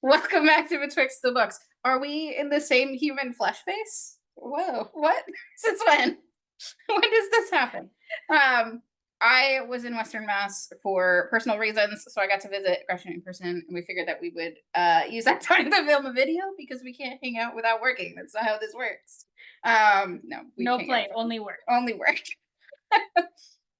Welcome back to Betwixt the Books. Are we in the same human flesh face? Whoa, what? Since when? When does this happen? Um, I was in Western Mass for personal reasons, so I got to visit Gretchen in person, and we figured that we would use that time to film a video because we can't hang out without working. That's not how this works. No, we No can't play, only work. only work.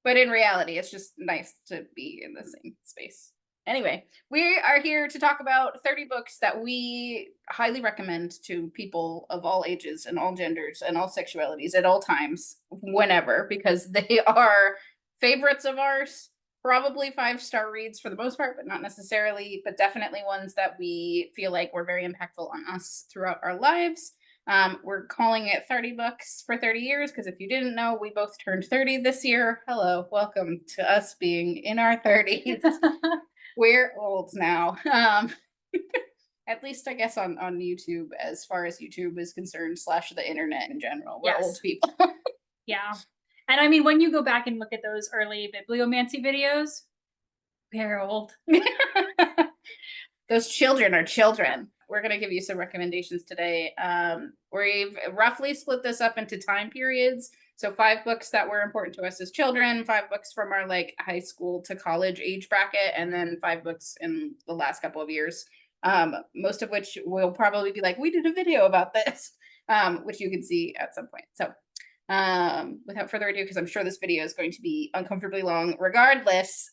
But in reality, it's just nice to be in the same space. Anyway, we are here to talk about 30 books that we highly recommend to people of all ages and all genders and all sexualities at all times, whenever, because they are favorites of ours. Probably five-star reads for the most part, but not necessarily, but definitely ones that we feel like were very impactful on us throughout our lives. We're calling it 30 books for 30 years because if you didn't know, we both turned 30 this year. Hello, welcome to us being in our 30s. We're old now. At least I guess on YouTube, as far as YouTube is concerned, slash the internet in general. We're old Yes. people. Yeah. And I mean, when you go back and look at those early bibliomancy videos, they're old. Those children are children. We're going to give you some recommendations today. We've roughly split this up into time periods. So 5 books that were important to us as children, 5 books from our like high school to college age bracket, and then 5 books in the last couple of years. Most of which will probably be like, we did a video about this, which you can see at some point. So without further ado, because I'm sure this video is going to be uncomfortably long regardless,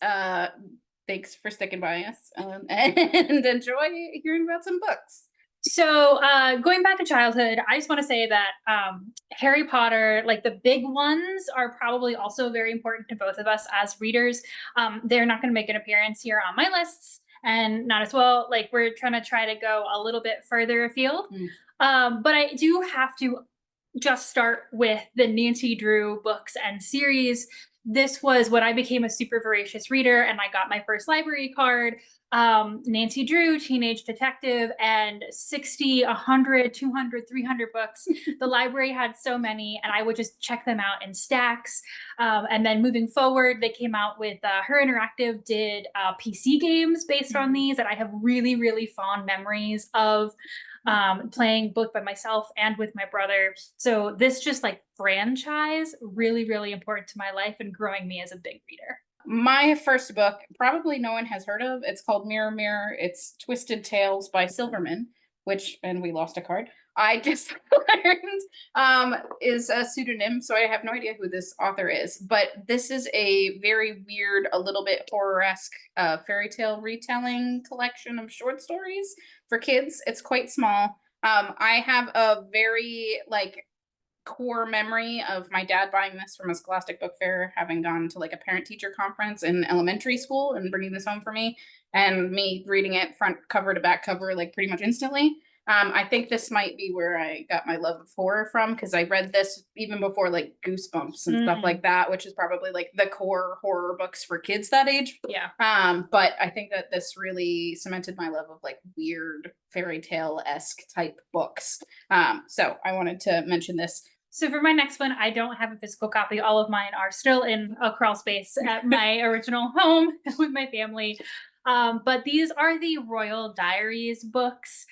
thanks for sticking by us, and enjoy hearing about some books. So, going back to childhood, I just want to say that Harry Potter, like the big ones, are probably also very important to both of us as readers. They're not going to make an appearance here on my lists, and not as well. Like we're try to go a little bit further afield. Mm. But I do have to just start with the Nancy Drew books and series. This was when I became a super voracious reader and I got my first library card. Nancy Drew, Teenage Detective, and 60, 100, 200, 300 books. The library had so many, and I would just check them out in stacks. And then moving forward, they came out with Her Interactive did PC games based on these, and I have really, really fond memories of playing both by myself and with my brother. So this just like franchise really, really important to my life and growing me as a big reader. My first book, probably no one has heard of. It's called Mirror Mirror. It's Twisted Tales by Silverman, which, and we lost a card. I just learned is a pseudonym, so I have no idea who this author is. But this is a very weird, a little bit horror-esque fairy tale retelling collection of short stories for kids. It's quite small. I have a very like core memory of my dad buying this from a Scholastic Book Fair, having gone to like a parent teacher conference in elementary school and bringing this home for me, and me reading it front cover to back cover like pretty much instantly. I think this might be where I got my love of horror from because I read this even before like Goosebumps and stuff Mm, like that, which is probably like the core horror books for kids that age. yeah. But I think that this really cemented my love of like weird fairy tale esque type books. So I wanted to mention this. So for my next one, I don't have a physical copy. All of mine are still in a crawl space at my original home with my family. But these are the Royal Diaries books.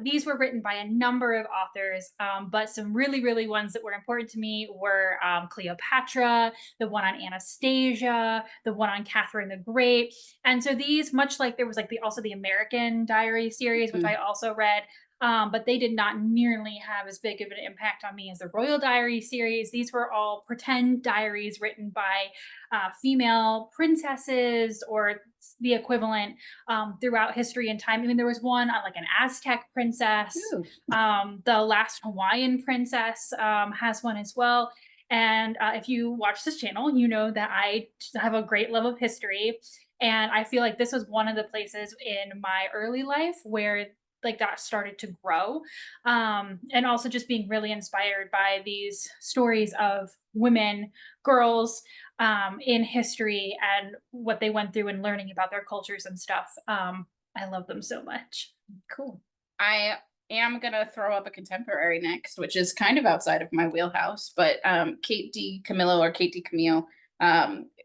These were written by a number of authors, but some really, really ones that were important to me were Cleopatra, the one on Anastasia, the one on Catherine the Great. And so these, much like there was like also the American Diary series, which I also read, but they did not nearly have as big of an impact on me as the Royal Diary series. These were all pretend diaries written by female princesses or the equivalent throughout history and time. I mean, there was one on like an Aztec princess. Ooh. The Last Hawaiian Princess has one as well. And if you watch this channel, you know that I have a great love of history. And I feel like this was one of the places in my early life where like that started to grow, and also just being really inspired by these stories of women, girls, in history and what they went through and learning about their cultures and stuff. I love them so much. Cool. I am gonna throw up a contemporary next, which is kind of outside of my wheelhouse, but Kate D. Camillo or Kate D. Camille.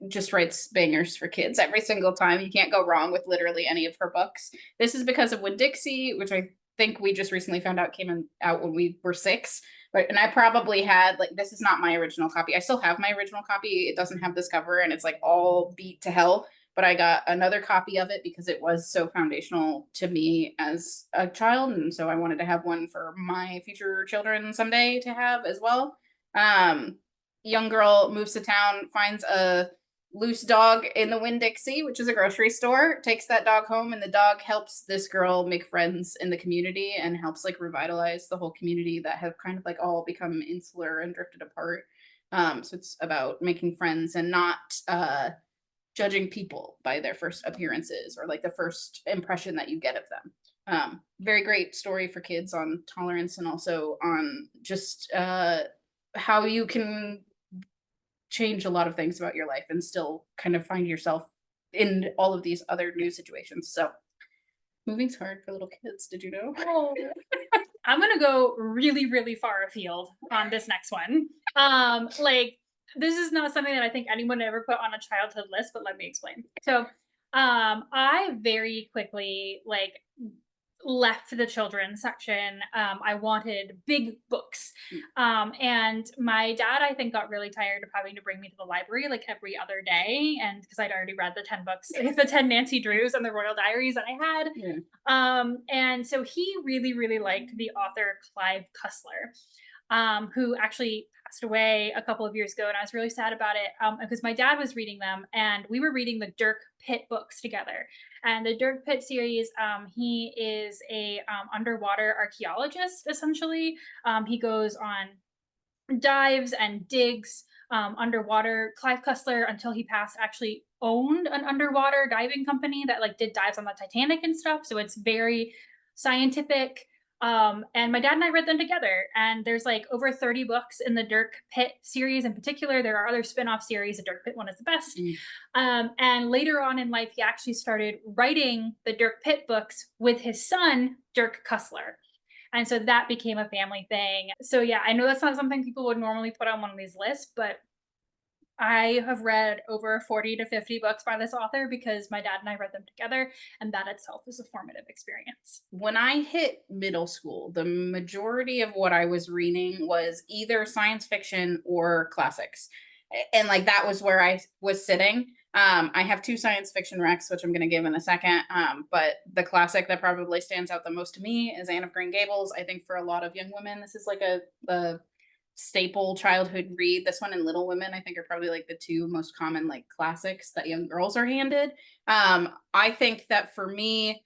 Just writes bangers for kids every single time. You can't go wrong with literally any of her books. This is Because of Winn-Dixie, which I think we just recently found out out when we were 6. But and I probably had like, this is not my original copy. I still have my original copy. It doesn't have this cover and it's like all beat to hell. But I got another copy of it because it was so foundational to me as a child, and so I wanted to have one for my future children someday to have as well. Young girl moves to town, finds a loose dog in the Winn-Dixie, which is a grocery store, takes that dog home, and the dog helps this girl make friends in the community and helps like revitalize the whole community that have kind of like all become insular and drifted apart. So it's about making friends and not judging people by their first appearances or like the first impression that you get of them. Very great story for kids on tolerance and also on just how you can change a lot of things about your life and still kind of find yourself in all of these other new situations. So moving's hard for little kids. Did you know? Oh. I'm gonna go really, really far afield on this next one. Like this is not something that I think anyone ever put on a childhood list, but let me explain. So, I very quickly like left the children's section. I wanted big books. And my dad, I think, got really tired of having to bring me to the library like every other day. And because I'd already read the 10 books, the 10 Nancy Drews and the Royal Diaries that I had. Yeah. And so he really, really liked the author Clive Cussler, who actually passed away a couple of years ago. And I was really sad about it because my dad was reading them and we were reading the Dirk Pitt books together. And the Dirk Pitt series, he is a underwater archaeologist, essentially. He goes on dives and digs underwater. Clive Cussler, until he passed, actually owned an underwater diving company that like did dives on the Titanic and stuff. So it's very scientific. And my dad and I read them together. And there's like over 30 books in the Dirk Pitt series in particular. There are other spin-off series. The Dirk Pitt one is the best. And later on in life, he actually started writing the Dirk Pitt books with his son, Dirk Cussler. And so that became a family thing. So yeah, I know that's not something people would normally put on one of these lists, but I have read over 40 to 50 books by this author because my dad and I read them together, and that itself is a formative experience. When I hit middle school, the majority of what I was reading was either science fiction or classics. And like that was where I was sitting. I have 2 science fiction recs, which I'm going to give in a second. But the classic that probably stands out the most to me is Anne of Green Gables. I think for a lot of young women, this is like a staple childhood read. This one and Little Women, I think, are probably like the 2 most common like classics that young girls are handed. I think that for me,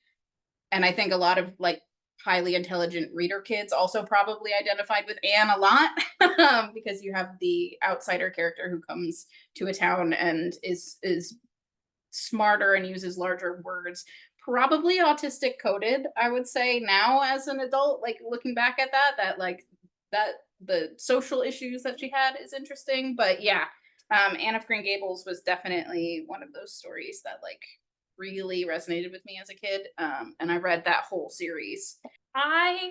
and I think a lot of like highly intelligent reader kids also probably identified with Anne a lot because you have the outsider character who comes to a town and is smarter and uses larger words, probably autistic coded, I would say now as an adult, like looking back at that like that the social issues that she had is interesting. But yeah, Anne of Green Gables was definitely one of those stories that like really resonated with me as a kid. And I read that whole series. I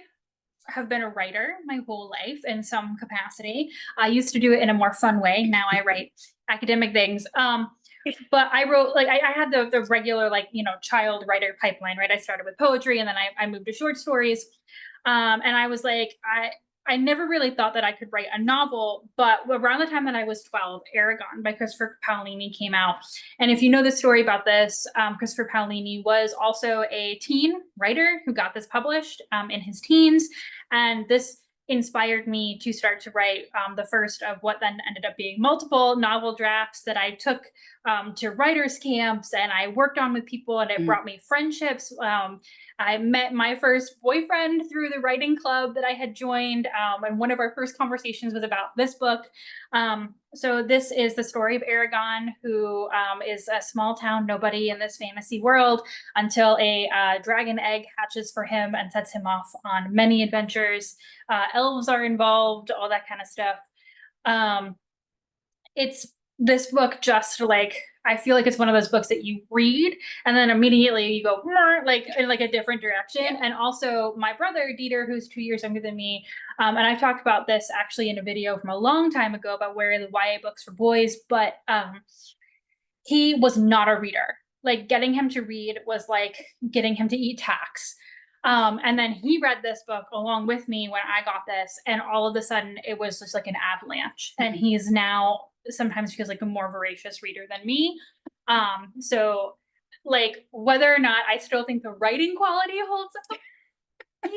have been a writer my whole life in some capacity. I used to do it in a more fun way. Now I write academic things. But I wrote like I had the regular like child writer pipeline, right? I started with poetry and then I moved to short stories. And I was like I never really thought that I could write a novel, but around the time that I was 12, Aragon by Christopher Paolini came out. And if you know the story about this, Christopher Paolini was also a teen writer who got this published in his teens. And this inspired me to start to write the first of what then ended up being multiple novel drafts that I took to writers' camps and I worked on with people, and it brought me friendships. I met my first boyfriend through the writing club that I had joined, and one of our first conversations was about this book. So this is the story of Aragon, who is a small town nobody in this fantasy world until a dragon egg hatches for him and sets him off on many adventures. Elves are involved, all that kind of stuff. It's this book just like I feel like it's one of those books that you read and then immediately you go like in like a different direction. Yeah. And also my brother Dieter, who's 2 years younger than me, and I've talked about this actually in a video from a long time ago about where the YA books for boys, but he was not a reader. Like getting him to read was like getting him to eat tax. And then he read this book along with me when I got this, and all of a sudden it was just like an avalanche. And Mhm. he's now sometimes feels like a more voracious reader than me. So like whether or not I still think the writing quality holds up, yeah,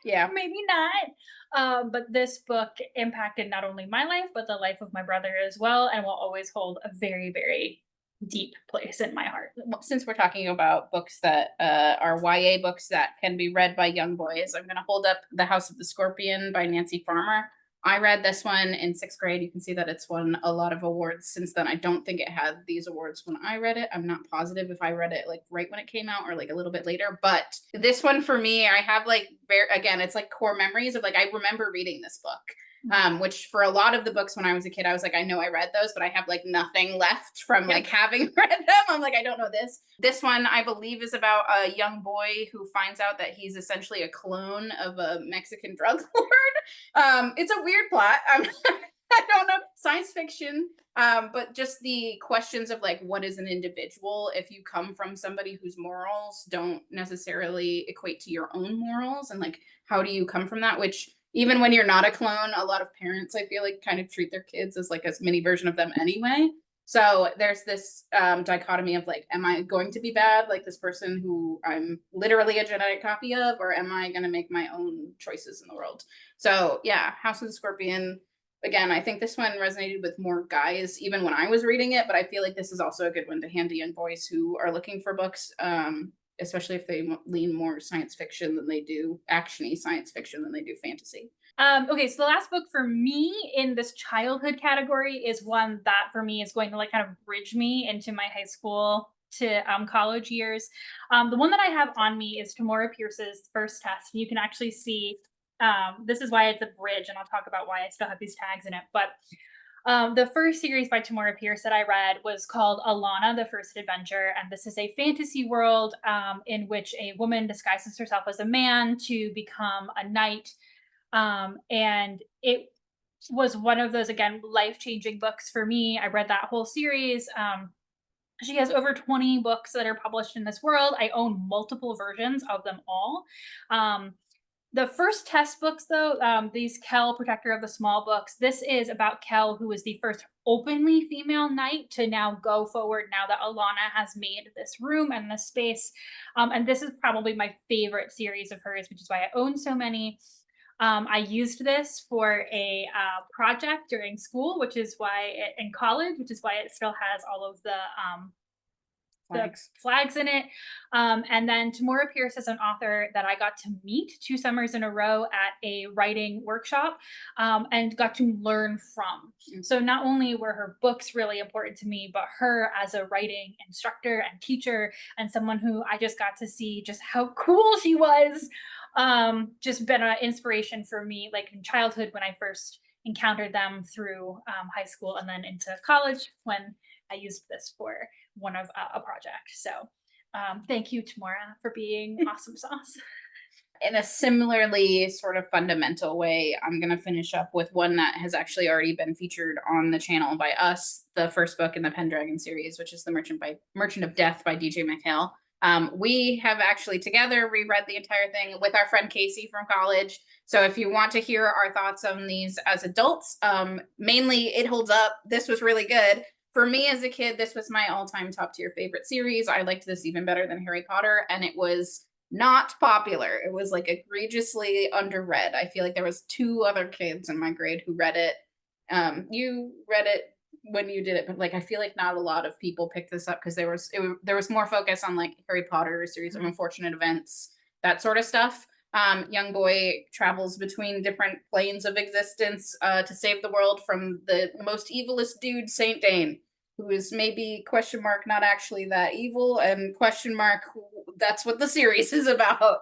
Yeah. maybe not. But this book impacted not only my life, but the life of my brother as well, and will always hold a very, very deep place in my heart. Well, since we're talking about books that are YA books that can be read by young boys, I'm going to hold up The House of the Scorpion by Nancy Farmer. I read this one in sixth grade. You can see that it's won a lot of awards since then. I don't think it had these awards when I read it. I'm not positive if I read it like right when it came out or like a little bit later. But this one for me, I have like again, it's like core memories of like I remember reading this book. Which for a lot of the books when I was a kid, I was like, I know I read those, but I have like nothing left from Yep. like having read them. I'm like, I don't know this. This one, I believe, is about a young boy who finds out that he's essentially a clone of a Mexican drug lord. It's a weird plot. I don't know, science fiction. But just the questions of like, what is an individual if you come from somebody whose morals don't necessarily equate to your own morals, and like, how do you come from that? Which even when you're not a clone, a lot of parents, I feel like, kind of treat their kids as like a mini version of them anyway. So there's this dichotomy of like, am I going to be bad, like this person who I'm literally a genetic copy of, or am I going to make my own choices in the world? So yeah, House of the Scorpion. Again, I think this one resonated with more guys even when I was reading it, but I feel like this is also a good one to hand to young boys who are looking for books, especially if they lean more science fiction than they do actiony science fiction than they do fantasy. Okay, so the last book for me in this childhood category is one that for me is going to like kind of bridge me into my high school to college years. The one that I have on me is Tamora Pierce's First Test. You can actually see this is why it's a bridge, and I'll talk about why I still have these tags in it. But the first series by Tamora Pierce that I read was called Alana, the First Adventure. And this is a fantasy world in which a woman disguises herself as a man to become a knight, and it was one of those again life-changing books for me. I read that whole series. She has over 20 books that are published in this world. I own multiple versions of them all. um, the first test books though, these Kel Protector of the Small books, this is about Kel, who is the first openly female knight to now go forward now that Alana has made this room and this space. And this is probably my favorite series of hers, which is why I own so many. I used this for a project during school, which is why in college, which is why it still has all of the Flags. flags in it. And then Tamora Pierce is an author that I got to meet 2 summers in a row at a writing workshop, and got to learn from. So not only were her books really important to me, but her as a writing instructor and teacher, and someone who I just got to see just how cool she was. Just been an inspiration for me, like in childhood when I first encountered them through high school and then into college when I used this for one of a project. So thank you, Tamora, for being awesome sauce. In a similarly sort of fundamental way, I'm going to finish up with one that has actually already been featured on the channel by us, the first book in the Pendragon series, which is The Merchant of Death by DJ McHale. We have actually together reread the entire thing with our friend Casey from college. So if you want to hear our thoughts on these as adults, mainly it holds up. This was really good. For me as a kid, this was my all-time top tier favorite series. I liked this even better than Harry Potter, and it was not popular. It was like egregiously underread. I feel like there was 2 other kids in my grade who read it. You read it when you did it, but like I feel like not a lot of people picked this up because there was more focus on like Harry Potter, Series of Unfortunate Events, that sort of stuff. Young boy travels between different planes of existence to save the world from the most evilest dude, Saint Dane, who is maybe question mark not actually that evil, and question mark that's what the series is about.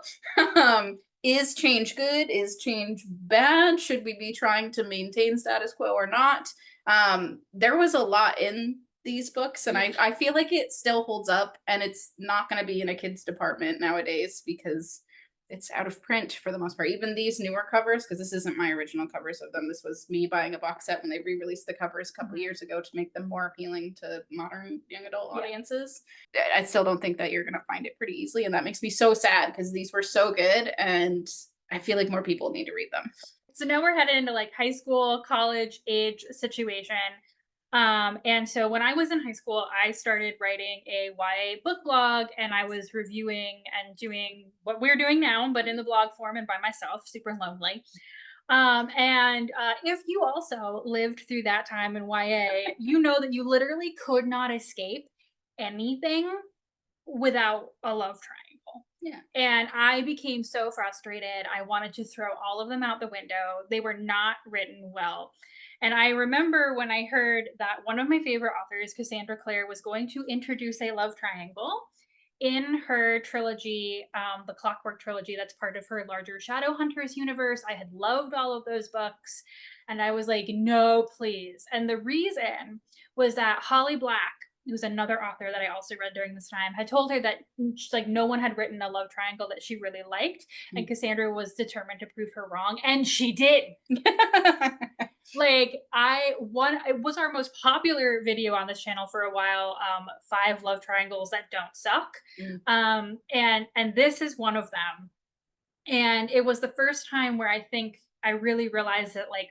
Is change good? Is change bad? Should we be trying to maintain status quo or not? There was a lot in these books, and I feel like it still holds up, and it's not going to be in a kids department nowadays because it's out of print for the most part. Even these newer covers, because this isn't my original covers of them. This was me buying a box set when they re-released the covers a couple Mhm. years ago to make them more appealing to modern young adult Yeah. audiences. I still don't think that you're going to find it pretty easily, and that makes me so sad because these were so good, and I feel like more people need to read them. So now we're headed into like high school, college age situation. And so when I was in high school, I started writing a YA book blog, and I was reviewing and doing what we're doing now, but in the blog form and by myself, super lonely. And if you also lived through that time in YA, you know that you literally could not escape anything without a love triangle. Yeah. And I became so frustrated. I wanted to throw all of them out the window. They were not written well. And I remember when I heard that one of my favorite authors, Cassandra Clare, was going to introduce a love triangle in her trilogy, the Clockwork trilogy, that's part of her larger Shadowhunters universe. I had loved all of those books. And I was like, no, please. And the reason was that Holly Black, who's another author that I also read during this time, had told her that like no one had written a love triangle that she really liked, and Cassandra was determined to prove her wrong, and she did. Like it was our most popular video on this channel for a while. 5 love triangles that don't suck, Mm. and this is one of them. And it was the first time where I think I really realized that like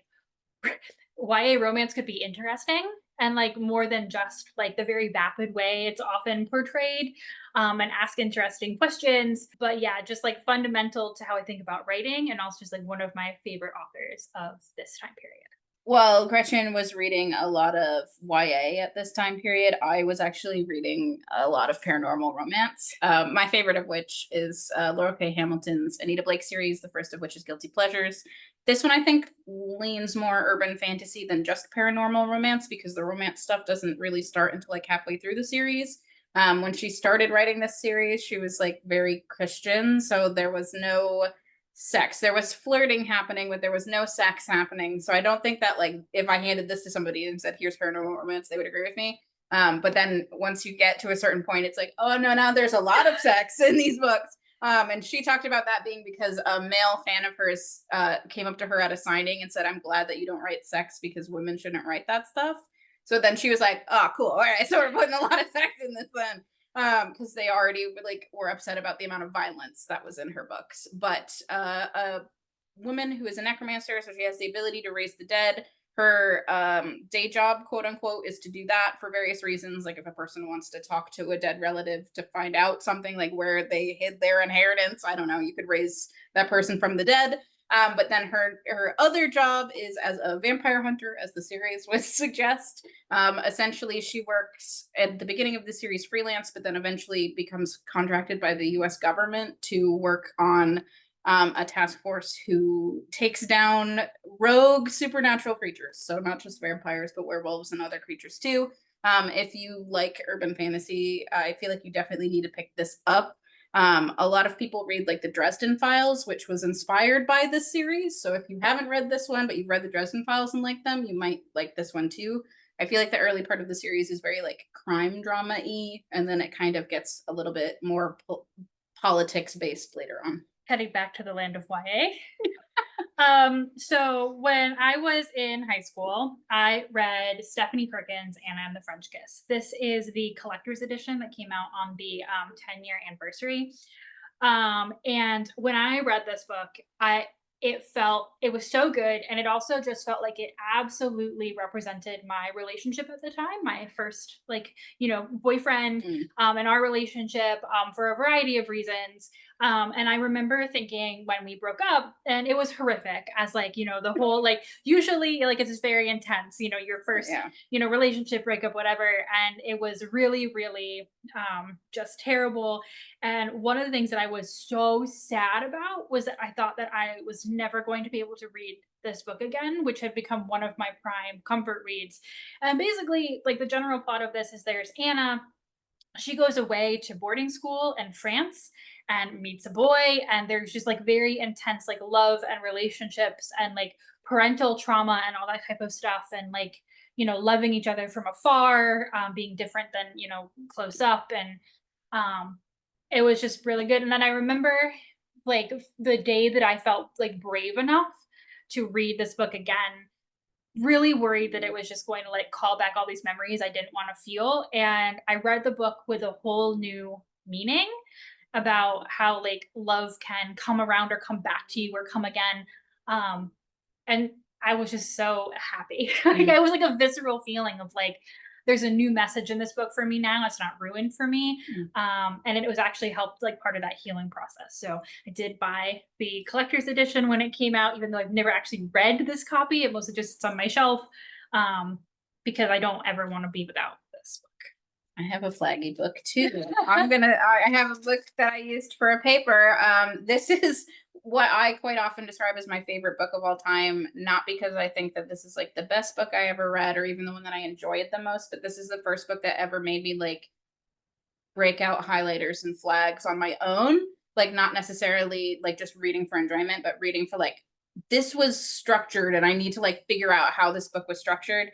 YA romance could be interesting, and like more than just like the very vapid way it's often portrayed, and ask interesting questions. But yeah, just like fundamental to how I think about writing, and also just like one of my favorite authors of this time period. Well, Gretchen was reading a lot of YA at this time period. I was actually reading a lot of paranormal romance. My favorite of which is Laura K. Hamilton's Anita Blake series, the first of which is Guilty Pleasures. This one, I think, leans more urban fantasy than just paranormal romance because the romance stuff doesn't really start until like halfway through the series. When she started writing this series, she was like very Christian, so there was no sex. There was flirting happening, but there was no sex happening. So I don't think that like if I handed this to somebody and said, "Here's paranormal romance," they would agree with me. But then once you get to a certain point, it's like, oh no, now there's a lot of sex in these books. And she talked about that being because a male fan of hers came up to her at a signing and said, "I'm glad that you don't write sex because women shouldn't write that stuff." So then she was like, "Oh, cool. All right, so we're putting a lot of sex in this then." Because they already like were upset about the amount of violence that was in her books. But a woman who is a necromancer, so she has the ability to raise the dead. Her day job, quote unquote, is to do that for various reasons. Like if a person wants to talk to a dead relative to find out something like where they hid their inheritance, I don't know, you could raise that person from the dead. But then her other job is as a vampire hunter, as the series would suggest. Essentially, she works at the beginning of the series freelance, but then eventually becomes contracted by the US government to work on a task force who takes down rogue supernatural creatures. So, not just vampires, but werewolves and other creatures too. If you like urban fantasy, I feel like you definitely need to pick this up. A lot of people read like the Dresden Files, which was inspired by this series. So if you haven't read this one, but you've read the Dresden Files and like them, you might like this one too. I feel like the early part of the series is very like crime drama-y, and then it kind of gets a little bit more politics based later on. Heading back to the land of YA. So when I was in high school, I read Stephanie Perkins' Anna and the French Kiss. This is the collector's edition that came out on the 10-year anniversary. And when I read this book, it was so good, and it also just felt like it absolutely represented my relationship at the time, my first like boyfriend, Mm. and our relationship, for a variety of reasons. And I remember thinking when we broke up, and it was horrific, as like the whole like usually like it's just very intense, your first Yeah. relationship breakup, whatever, and it was really really just terrible. And one of the things that I was so sad about was that I thought that I was never going to be able to read this book again, which had become one of my prime comfort reads. And basically, like the general plot of this is there's Anna. She goes away to boarding school in France and meets a boy, and there's just like very intense like love and relationships and like parental trauma and all that type of stuff. And like loving each other from afar, being different than, close up. And um, it was just really good. And then I remember like the day that I felt like brave enough to read this book again, really worried that it was just going to like call back all these memories I didn't want to feel. And I read the book with a whole new meaning about how like love can come around or come back to you or come again. Um, and I was just so happy. Like, Mm, it was like a visceral feeling of like, there's a new message in this book for me now. It's not ruined for me. mm. And it was actually helped like part of that healing process. So I did buy the collector's edition when it came out, even though I've never actually read this copy. It mostly just sits on my shelf, um, because I don't ever want to be without this book. I have a flaggy book too. I have a book that I used for a paper. This is what I quite often describe as my favorite book of all time, not because I think that this is like the best book I ever read or even the one that I enjoyed the most, but this is the first book that ever made me like break out highlighters and flags on my own. Like, not necessarily like just reading for enjoyment, but reading for like, this was structured and I need to like figure out how this book was structured.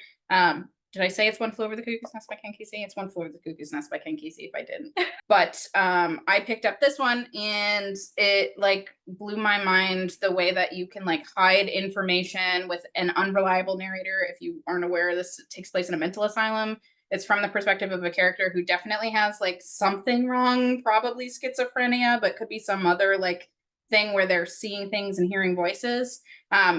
Did I say it's One Flew Over the Cuckoo's Nest by Ken Kesey? It's One Flew Over the Cuckoo's Nest by Ken Kesey if I didn't. But I picked up this one and it like blew my mind the way that you can like hide information with an unreliable narrator. If you aren't aware, this takes place in a mental asylum. It's from the perspective of a character who definitely has like something wrong, probably schizophrenia, but could be some other like thing where they're seeing things and hearing voices.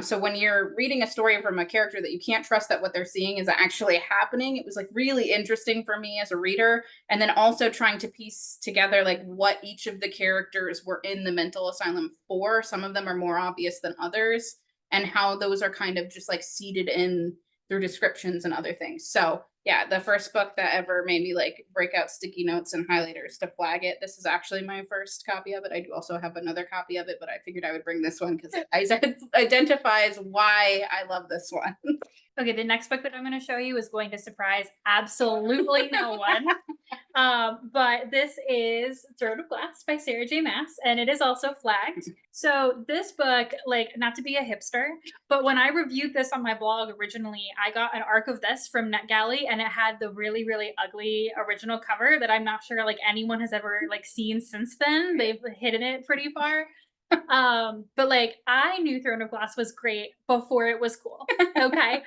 So when you're reading a story from a character that you can't trust that what they're seeing is actually happening, it was like really interesting for me as a reader. And then also trying to piece together like what each of the characters were in the mental asylum for. Some of them are more obvious than others, and how those are kind of just like seeded in through descriptions and other things. So yeah, the first book that ever made me like break out sticky notes and highlighters to flag it. This is actually my first copy of it. I do also have another copy of it, but I figured I would bring this one because it identifies why I love this one. Okay, the next book that I'm going to show you is going to surprise absolutely no one. But this is Throne of Glass by Sarah J. Maas, and it is also flagged. So this book, like, not to be a hipster, but when I reviewed this on my blog originally, I got an arc of this from NetGalley, and it had the really, really ugly original cover that I'm not sure like anyone has ever like seen since then. They've hidden it pretty far. But like I knew Throne of Glass was great before it was cool. Okay.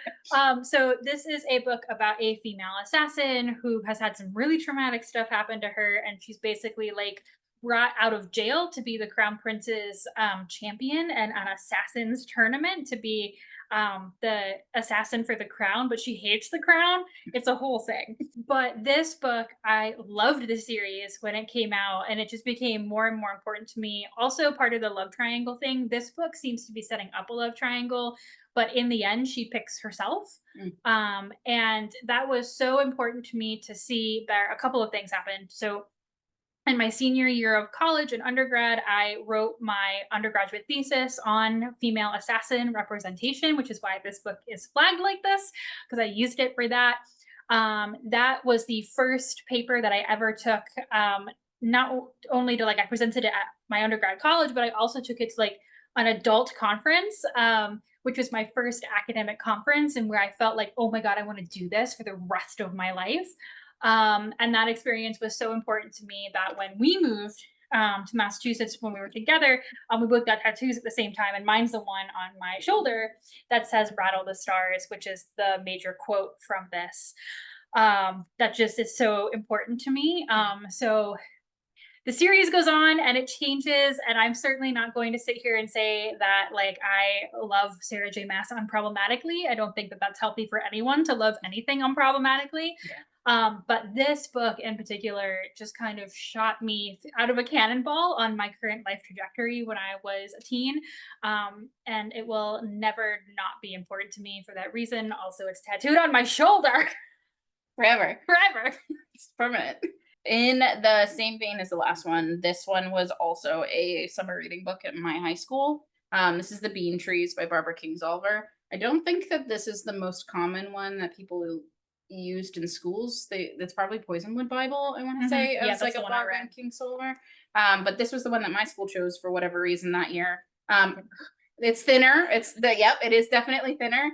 So this is a book about a female assassin who has had some really traumatic stuff happen to her, and she's basically like brought out of jail to be the crown prince's champion and an assassins tournament to be the assassin for the crown, but she hates the crown. It's a whole thing. But this book, I loved the series when it came out, and it just became more and more important to me. Also, part of the love triangle thing, this book seems to be setting up a love triangle, but in the end, she picks herself. And that was so important to me to see. There a couple of things happened. So in my senior year of college and undergrad, I wrote my undergraduate thesis on female assassin representation, which is why this book is flagged like this, because I used it for that. That was the first paper that I ever took. Not only to like, I presented it at my undergrad college, but I also took it to like an adult conference, which was my first academic conference, and where I felt like, oh my God, I want to do this for the rest of my life. And that experience was so important to me that when we moved to Massachusetts when we were together, we both got tattoos at the same time. And mine's the one on my shoulder that says "Rattle the Stars," which is the major quote from this. That just is so important to me. So the series goes on and it changes, and I'm certainly not going to sit here and say that like I love Sarah J. Maas unproblematically. I don't think that that's healthy for anyone to love anything unproblematically. Yeah. But this book in particular just kind of shot me out of a cannonball on my current life trajectory when I was a teen. And it will never not be important to me for that reason. Also, it's tattooed on my shoulder Forever. forever. It's permanent. In the same vein as the last one, this one was also a summer reading book at my high school. This is The Bean Trees by Barbara Kingsolver. I don't think that this is the most common one that people used in schools. That's probably Poisonwood Bible, I want to say, Yeah, as like that's a the one I Barbara read. Kingsolver. But this was the one that my school chose for whatever reason that year. It's thinner. It is definitely thinner.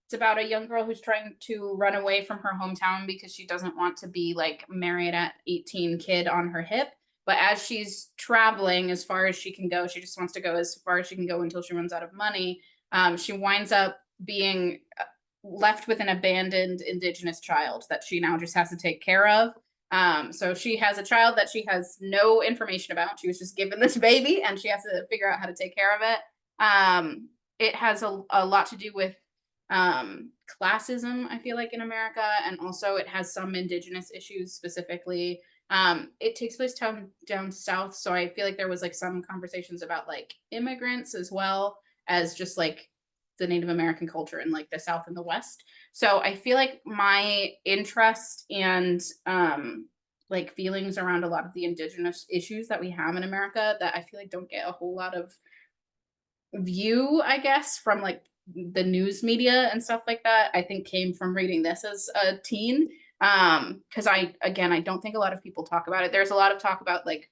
It's about a young girl who's trying to run away from her hometown because she doesn't want to be like married at 18 kid on her hip. But as she's traveling as far as she can go, she just wants to go as far as she can go until she runs out of money. She winds up being left with an abandoned Indigenous child that she now just has to take care of. So she has a child that she has no information about. She was just given this baby and she has to figure out how to take care of it. It has a lot to do with classism, I feel like, in America, and also it has some indigenous issues specifically. It takes place down south, so I feel like there was like some conversations about like immigrants as well as just like the Native American culture in like the South and the West. So I feel like my interest and like feelings around a lot of the indigenous issues that we have in America that I feel like don't get a whole lot of view, I guess, from like the news media and stuff like that, I think came from reading this as a teen. Because I don't think a lot of people talk about it. There's a lot of talk about like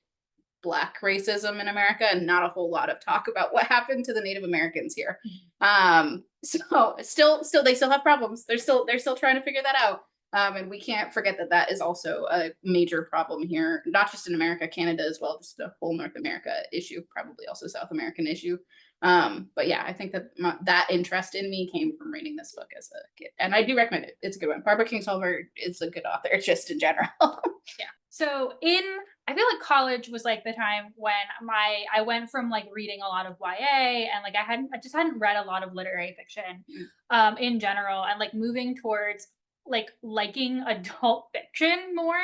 Black racism in America and not a whole lot of talk about what happened to the Native Americans here. So still they still have problems. They're still trying to figure that out. And we can't forget that that is also a major problem here, not just in America, Canada as well, just a whole North America issue, probably also South American issue. But yeah, I think that that interest in me came from reading this book as a kid, and I do recommend it. It's a good one. Barbara Kingsolver is a good author, just in general. Yeah. So I feel like college was like the time when I went from like reading a lot of YA and like I just hadn't read a lot of literary fiction in general, and like moving towards like liking adult fiction more.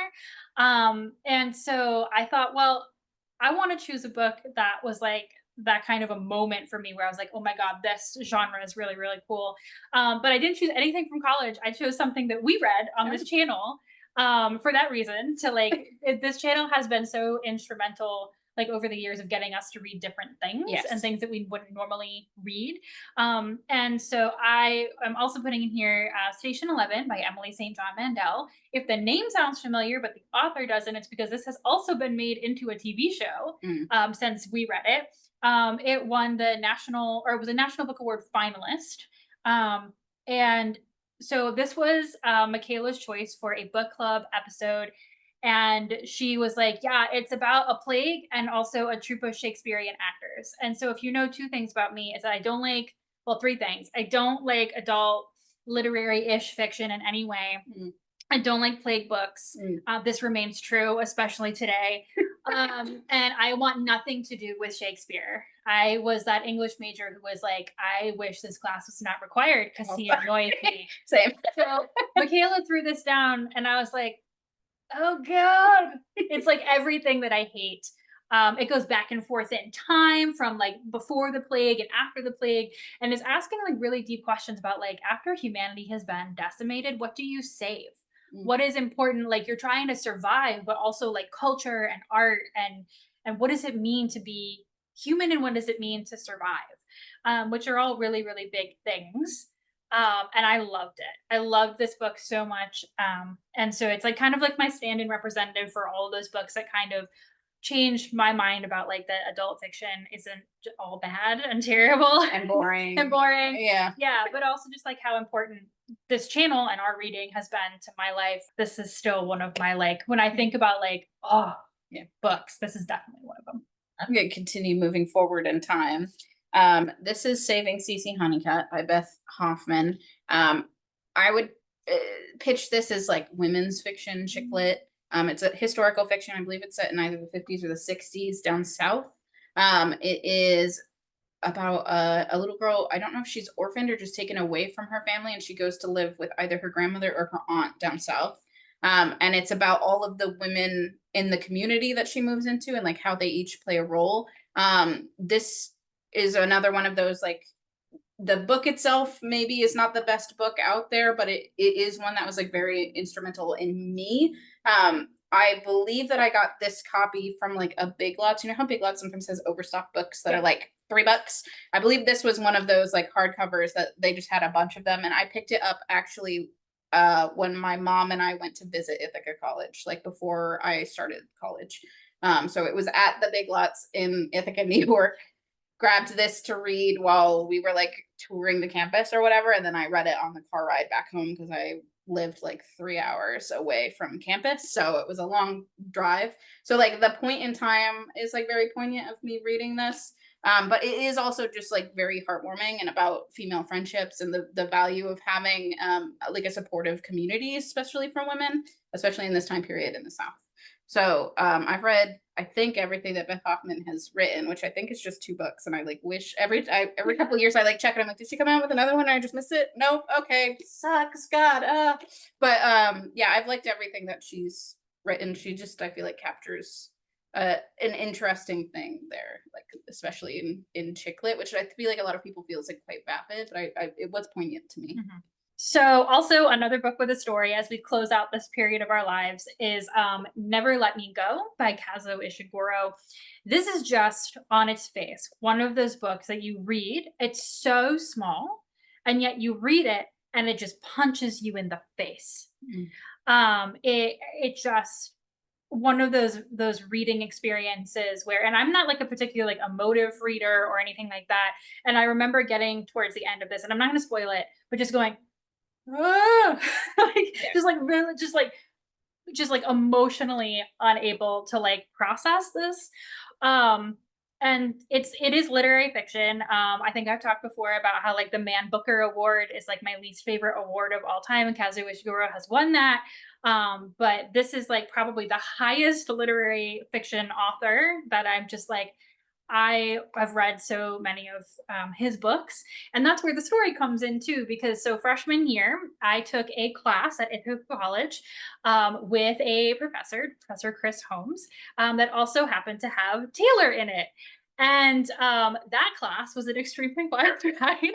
And so I thought, well, I want to choose a book that was like that kind of a moment for me where I was like, oh my God, this genre is really, really cool. But I didn't choose anything from college. I chose something that we read on this channel for that reason. To like, this channel has been so instrumental like over the years of getting us to read different things and Yes. things that we wouldn't normally read. And so I am also putting in here Station 11 by Emily St. John Mandel. If the name sounds familiar, but the author doesn't, it's because this has also been made into a TV show since we read it. It won the it was a National Book Award finalist. And so this was Michaela's choice for a book club episode. And she was like, yeah, it's about a plague and also a troupe of Shakespearean actors. And so if you know two things about me, is that I don't like, well, three things. I don't like adult literary-ish fiction in any way. I don't like plague books. This remains true, especially today. And I want nothing to do with Shakespeare. I was that English major who was like, I wish this class was not required because he annoys me. Same. So Michaela threw this down, and I was like, oh God. It's like everything that I hate. It goes back and forth in time from like before the plague and after the plague, and is asking like really deep questions about like after humanity has been decimated, what do you save? What is important? Like you're trying to survive, but also like culture and art and what does it mean to be human and what does it mean to survive? Which are all really, really big things. And I loved it. I loved this book so much. And so it's like kind of like my stand-in representative for all of those books that kind of changed my mind about like that adult fiction isn't all bad and terrible And boring. and boring. Yeah. Yeah, but also just like how important this channel and our reading has been to my life. This is still one of my like when I think about like, oh yeah, books, this is definitely one of them. I'm going to continue moving forward in time. This is Saving Cece Honeycutt by Beth Hoffman. I would pitch this as like women's fiction chick lit. It's a historical fiction. I believe it's set in either the 50s or the 60s down south. It is about a little girl. I don't know if she's orphaned or just taken away from her family, and she goes to live with either her grandmother or her aunt down south. And it's about all of the women in the community that she moves into and like how they each play a role. This is another one of those like the book itself maybe is not the best book out there, but it is one that was like very instrumental in me. I believe that I got this copy from like a Big Lots. You know how Big Lots sometimes has overstock books that are like $3? I believe this was one of those like hardcovers that they just had a bunch of them, and I picked it up actually when my mom and I went to visit Ithaca College, like before I started college. So it was at the Big Lots in Ithaca, New York. grabbed this to read while we were like touring the campus or whatever, and then I read it on the car ride back home because I lived like 3 hours away from campus, so it was a long drive. So like the point in time is like very poignant of me reading this. But it is also just like very heartwarming and about female friendships and the value of having like a supportive community, especially for women, especially in this time period in the South. So I've read, I think, everything that Beth Hoffman has written, which I think is just 2 books. And I like wish every couple of years I like check it. I'm like, did she come out with another one? Or I just missed it. Nope. Okay, sucks. God. But yeah, I've liked everything that she's written. She just, I feel like, captures an interesting thing there, like especially in chick lit, which I feel like a lot of people feel is like quite vapid, but it was poignant to me. Mhm. So, also another book with a story as we close out this period of our lives is Never Let Me Go by Kazuo Ishiguro. This is just on its face one of those books that you read. It's so small, and yet you read it and it just punches you in the face. Mm. It just one of those reading experiences where, and I'm not like a particular like emotive reader or anything like that, and I remember getting towards the end of this, and I'm not going to spoil it, but just going, "Ah," like Yeah. just like really just like emotionally unable to like process this. um and it is literary fiction. I think I've talked before about how like the Man Booker Award is like my least favorite award of all time, and Kazuo Ishiguro has won that. But this is like probably the highest literary fiction author that I'm just like, I have read so many of his books, and that's where the story comes in too. Because so freshman year, I took a class at Ithaca College with a professor, Professor Chris Holmes, that also happened to have Taylor in it. And that class was an extremely wild ride.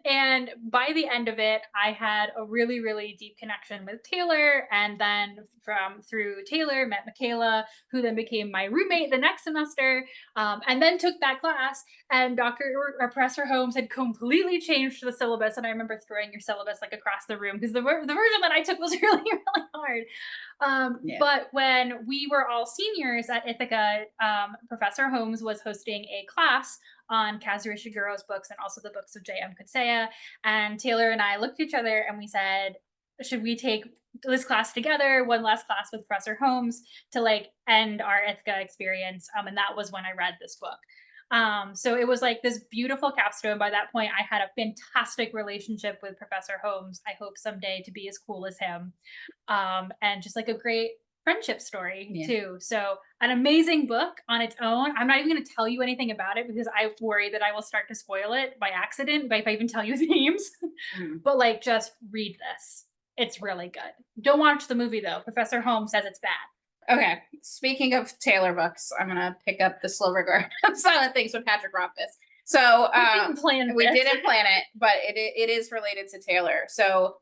And by the end of it, I had a really, really deep connection with Taylor. And then from through Taylor, met Michaela, who then became my roommate the next semester, and then took that class. And Dr. Professor Holmes had completely changed the syllabus. And I remember throwing your syllabus like across the room because the version that I took was really, really hard. Yeah. But when we were all seniors at Ithaca, Professor Holmes was hosting a class on Kazuo Ishiguro's books and also the books of J.M. Coetzee. And Taylor and I looked at each other and we said, should we take this class together, one last class with Professor Holmes to like end our Ithaca experience? And that was when I read this book. So it was like this beautiful capstone. By that point, I had a fantastic relationship with Professor Holmes. I hope someday to be as cool as him. And just like a great friendship story Yeah. too. So an amazing book on its own. I'm not even going to tell you anything about it because I worry that I will start to spoil it by accident, if I even tell you the names. Mm. But like, just read this. It's really good. Don't watch the movie though. Professor Holmes says it's bad. Okay. Speaking of Taylor books, I'm gonna pick up the Slow Regard of Silent Things with Patrick Rothfuss. So We didn't plan we this. didn't plan it, but it is related to Taylor. So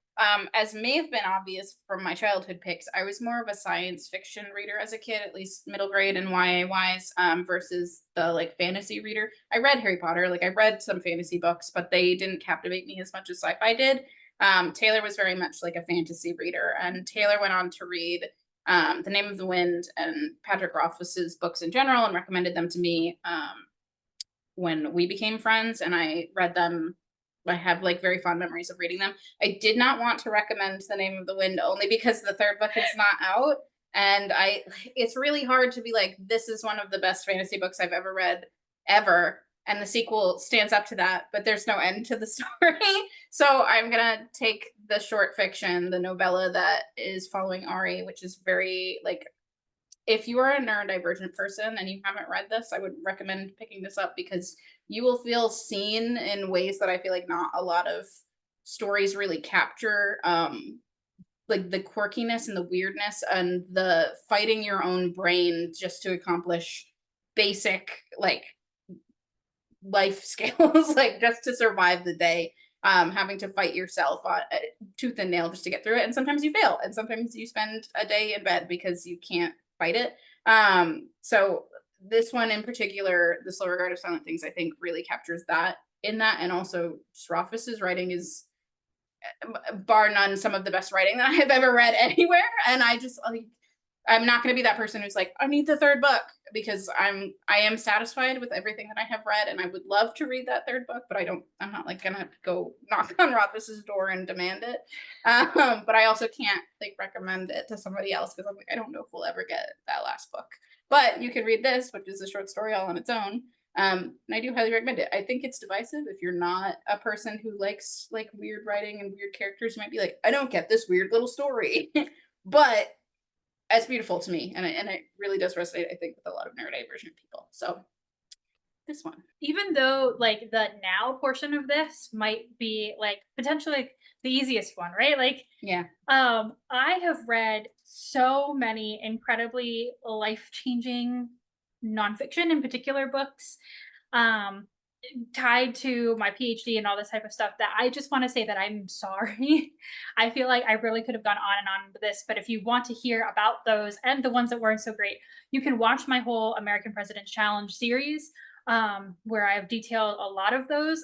as may have been obvious from my childhood picks, I was more of a science fiction reader as a kid, at least middle grade and YA wise, versus the like fantasy reader. I read Harry Potter, like I read some fantasy books, but they didn't captivate me as much as sci-fi did. Taylor was very much like a fantasy reader, and Taylor went on to read The Name of the Wind and Patrick Rothfuss's books in general and recommended them to me when we became friends, and I read them. I have like very fond memories of reading them. I did not want to recommend The Name of the Wind only because the third book is not out. And it's really hard to be like, this is one of the best fantasy books I've ever read ever. And the sequel stands up to that, but there's no end to the story. So I'm going to take the short fiction, the novella that is following Ari, which is very like, if you are a neurodivergent person and you haven't read this, I would recommend picking this up because you will feel seen in ways that I feel like not a lot of stories really capture. Like the quirkiness and the weirdness and the fighting your own brain just to accomplish basic like life skills, like just to survive the day. Having to fight yourself on tooth and nail just to get through it, and sometimes you fail, and sometimes you spend a day in bed because you can't fight it. So this one in particular, The Slow Regard of Silent Things, I think really captures that in that, and also Rothfuss's writing is bar none some of the best writing that I have ever read anywhere, and I just like I'm not going to be that person who's like, I need the third book, because I am satisfied with everything that I have read, and I would love to read that third book, but I'm not like gonna go knock on Rothfuss's door and demand it. But I also can't like recommend it to somebody else, because I'm like, I don't know if we'll ever get that last book. But you can read this, which is a short story all on its own. And I do highly recommend it. I think it's divisive. If you're not a person who likes like weird writing and weird characters, you might be like, I don't get this weird little story. But it's beautiful to me, and it really does resonate, I think, with a lot of neurodivergent people. So this one. Even though like the now portion of this might be like potentially like, the easiest one, right? Like Yeah. I have read so many incredibly life-changing nonfiction in particular books. Um tied to my PhD and all this type of stuff that I just want to say that I'm sorry. I feel like I really could have gone on and on with this, but if you want to hear about those and the ones that weren't so great, you can watch my whole American President's Challenge series, where I've detailed a lot of those,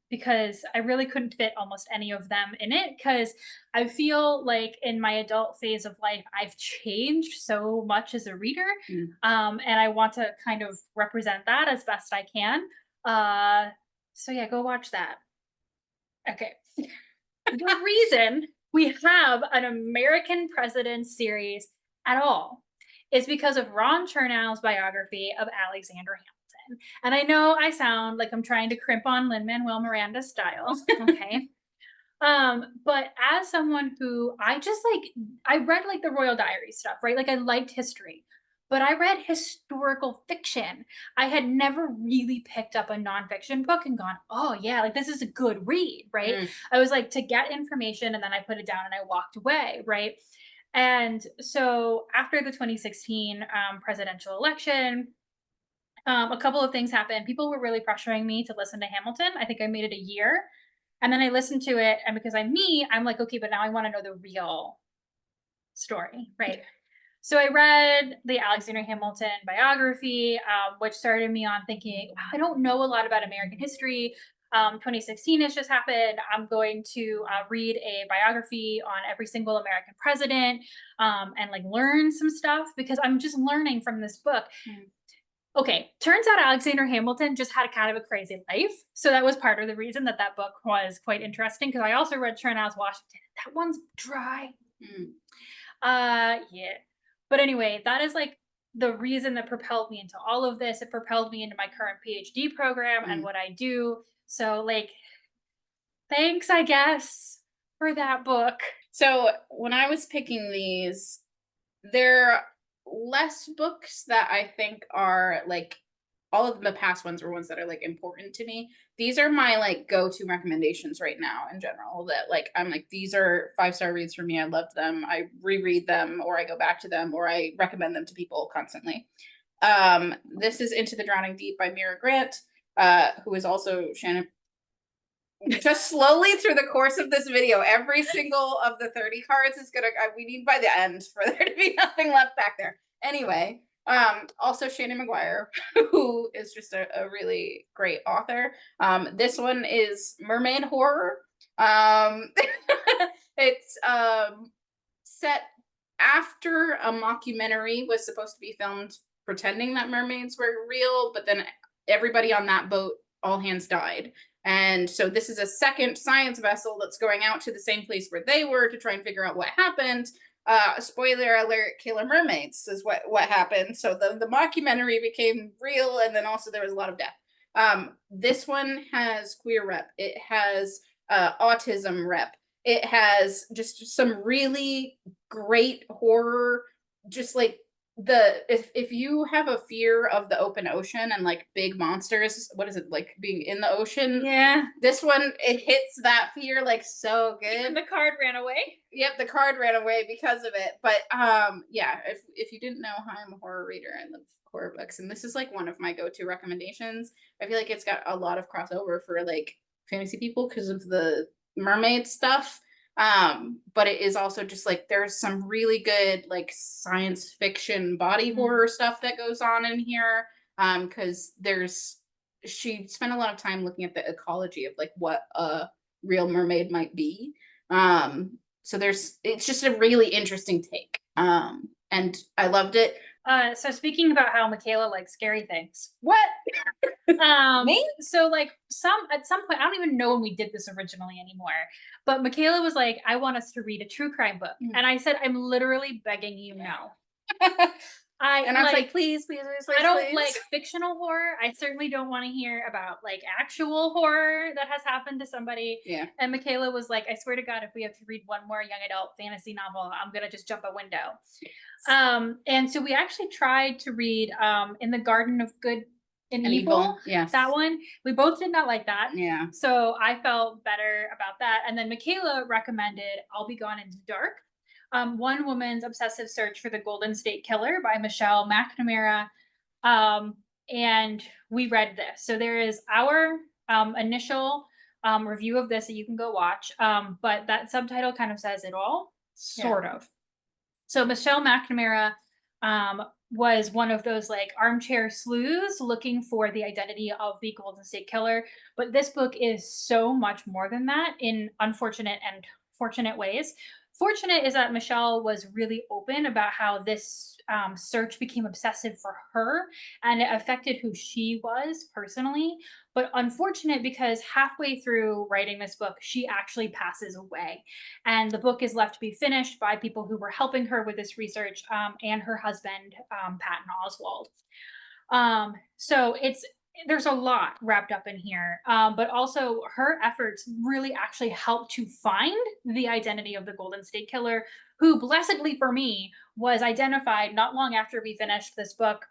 because I really couldn't fit almost any of them in it because I feel like in my adult phase of life, I've changed so much as a reader, Mm. and I want to kind of represent that as best I can. uh, so yeah, go watch that. Okay. The reason we have an American President series at all is because of Ron Chernow's biography of Alexander Hamilton. And I know I sound like I'm trying to crimp on Lin-Manuel Miranda's style, okay? But as someone who I just like I read like the Royal Diary stuff, right? Like I liked history, but I read historical fiction. I had never really picked up a nonfiction book and gone, oh yeah, like this is a good read, right? Mm. I was like to get information and then I put it down and I walked away, right? And so after the 2016 presidential election, a couple of things happened. People were really pressuring me to listen to Hamilton. I think I made it a year. And then I listened to it. And because I'm me, I'm like, okay, but now I want to know the real story. Right. So I read the Alexander Hamilton biography, which started me on thinking, wow, I don't know a lot about American history. 2016 has just happened. I'm going to read a biography on every single American president, and like learn some stuff because I'm just learning from this book. Mm. Okay, turns out Alexander Hamilton just had a kind of a crazy life. So that was part of the reason that that book was quite interesting because I also read Chernow's Washington. That one's dry. Mm. Yeah. But anyway, that is like the reason that propelled me into all of this. It propelled me into my current PhD program and Mm. what I do. So like thanks, I guess, for that book. So when I was picking these, there are less books that I think are like, all of the past ones were ones that are like important to me. These are my like go-to recommendations right now in general, that like I'm like, these are 5-star reads for me. I love them. I reread them, or I go back to them, or I recommend them to people constantly. This is Into the Drowning Deep by Mira Grant, who is also Shannon. Just slowly through the course of this video, every single of the 30 cards is gonna, we need by the end for there to be nothing left back there. Anyway, also Shannon McGuire, who is just a really great author. This one is mermaid horror. It's set after a mockumentary was supposed to be filmed pretending that mermaids were real, but then everybody on that boat, all hands died. And so this is a second science vessel that's going out to the same place where they were to try and figure out what happened. Spoiler alert, killer mermaids is what happened. So the mockumentary became real, and then also there was a lot of death. This one has queer rep. It has autism rep. It has just some really great horror, just like if you have a fear of the open ocean and like big monsters, what is it like being in the ocean? Yeah. This one, it hits that fear like so good. And the card ran away. Yep, the card ran away because of it. But yeah, if you didn't know, hi, I'm a horror reader. I love horror books, and this is like one of my go-to recommendations. I feel like it's got a lot of crossover for like fantasy people because of the mermaid stuff. But it is also just like there's some really good like science fiction body horror stuff that goes on in here. Because she spent a lot of time looking at the ecology of like what a real mermaid might be. So it's just a really interesting take. and I loved it. So speaking about how Michaela likes scary things. What? Me? So like at some point, I don't even know when we did this originally anymore, but Michaela was like, I want us to read a true crime book. Mm. And I said, I'm literally begging you no. And I was like, please, please, please, please, I don't please. like fictional horror. I certainly don't want to hear about like actual horror that has happened to somebody. Yeah. And Michaela was like, I swear to God, if we have to read one more young adult fantasy novel, I'm gonna just jump a window. And so we actually tried to read In the Garden of Good and Evil. Yes. That one. We both did not like that. Yeah. So I felt better about that. And then Michaela recommended I'll Be Gone into the Dark. One Woman's Obsessive Search for the Golden State Killer by Michelle McNamara. And we read this. So there is our initial review of this that you can go watch. But that subtitle kind of says it all, sort of. So Michelle McNamara was one of those like armchair sleuths looking for the identity of the Golden State Killer. But this book is so much more than that in unfortunate and fortunate ways. Fortunate is that Michelle was really open about how this search became obsessive for her and it affected who she was personally. But unfortunate because halfway through writing this book, she actually passes away. And the book is left to be finished by people who were helping her with this research and her husband, Patton Oswald. So there's a lot wrapped up in here, but also her efforts really actually helped to find the identity of the Golden State Killer, who blessedly for me was identified not long after we finished this book.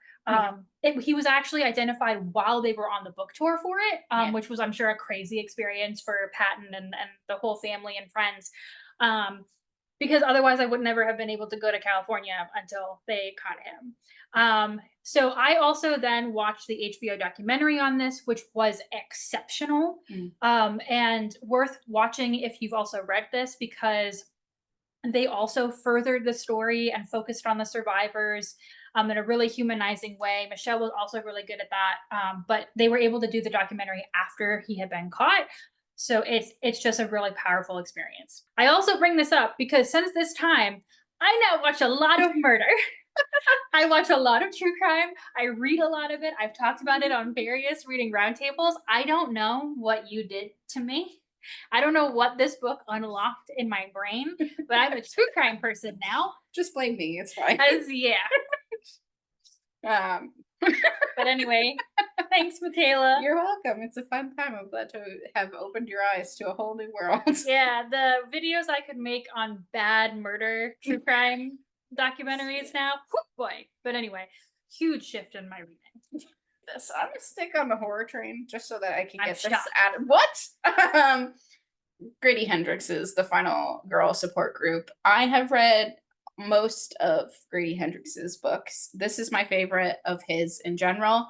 He was actually identified while they were on the book tour for it, which was, I'm sure, a crazy experience for Patton and the whole family and friends. Because otherwise I would never have been able to go to California until they caught him. So I also then watched the HBO documentary on this, which was exceptional and worth watching if you've also read this, because they also furthered the story and focused on the survivors in a really humanizing way. Michelle was also really good at that, but they were able to do the documentary after he had been caught. So it's just a really powerful experience. I also bring this up because since this time, I now watch a lot of murder. I watch a lot of true crime. I read a lot of it. I've talked about it on various reading roundtables. I don't know what you did to me. I don't know what this book unlocked in my brain, but I'm a true crime person now. Just blame me. It's fine. But anyway, thanks, Michaela. You're welcome. It's a fun time. I'm glad to have opened your eyes to a whole new world. Yeah, the videos I could make on bad murder, true crime documentaries now. Boy. But anyway, huge shift in my reading. I'm gonna stick on the horror train just so that I can get this shocked. added. What? Grady Hendrix is the final girl support group. I have read most of Grady Hendrix's books. This is my favorite of his in general.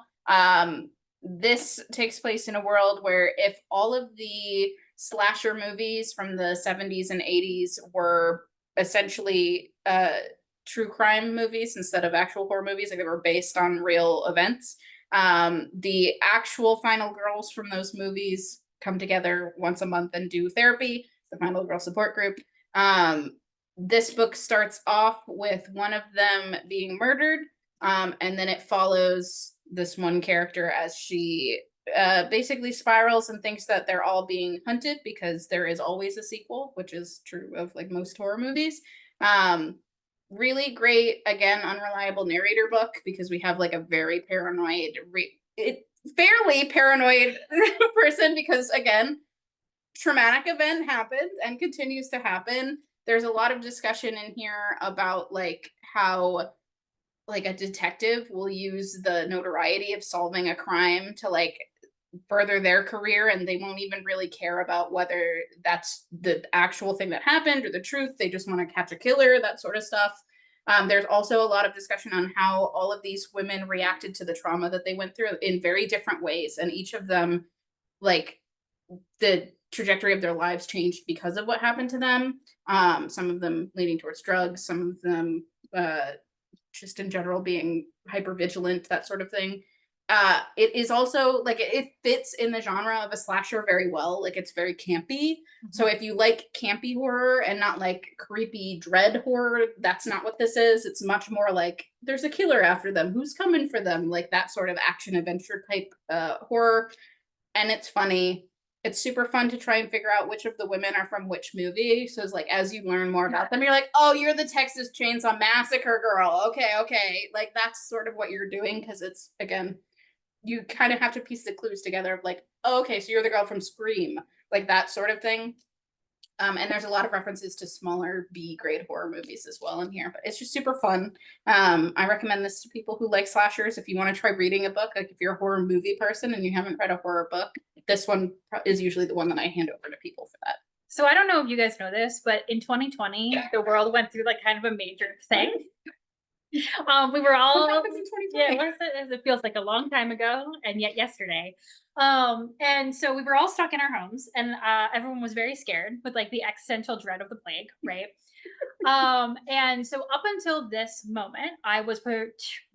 This takes place in a world where if all of the slasher movies from the 70s and 80s were essentially true crime movies instead of actual horror movies, like they were based on real events, the actual final girls from those movies come together once a month and do therapy, the final girl support group. This book starts off with one of them being murdered, and then it follows this one character as she basically spirals and thinks that they're all being hunted, because there is always a sequel, which is true of like most horror movies. Really great, again, unreliable narrator book, because we have like a very paranoid, fairly paranoid person, because again, traumatic event happened and continues to happen. There's a lot of discussion in here about like how like a detective will use the notoriety of solving a crime to like further their career, and they won't even really care about whether that's the actual thing that happened or the truth. They just want to catch a killer, that sort of stuff. There's also a lot of discussion on how all of these women reacted to the trauma that they went through in very different ways, and each of them, like, the trajectory of their lives changed because of what happened to them. Some of them leading towards drugs, some of them just in general being hyper vigilant, that sort of thing. It is also like it fits in the genre of a slasher very well. Like it's very campy. So if you like campy horror and not like creepy dread horror, that's not what this is. It's much more like there's a killer after them. Who's coming for them? Like that sort of action adventure type horror. And it's funny. It's super fun to try and figure out which of the women are from which movie. So it's like as you learn more about them, you're like, oh, you're the Texas Chainsaw Massacre girl. Okay, okay. Like that's sort of what you're doing because it's again you kind of have to piece the clues together of like, oh, okay, so you're the girl from Scream, like that sort of thing. And there's a lot of references to smaller B grade horror movies as well in here, but it's just super fun. I recommend this to people who like slashers. If you want to try reading a book, like if you're a horror movie person and you haven't read a horror book, this one is usually the one that I hand over to people for that. So I don't know if you guys know this, but in 2020, the world went through like kind of a major thing. We were all yeah, what is it? It feels like a long time ago, and yet yesterday. And so we were all stuck in our homes, and everyone was very scared with like the existential dread of the plague, right? And so up until this moment, I was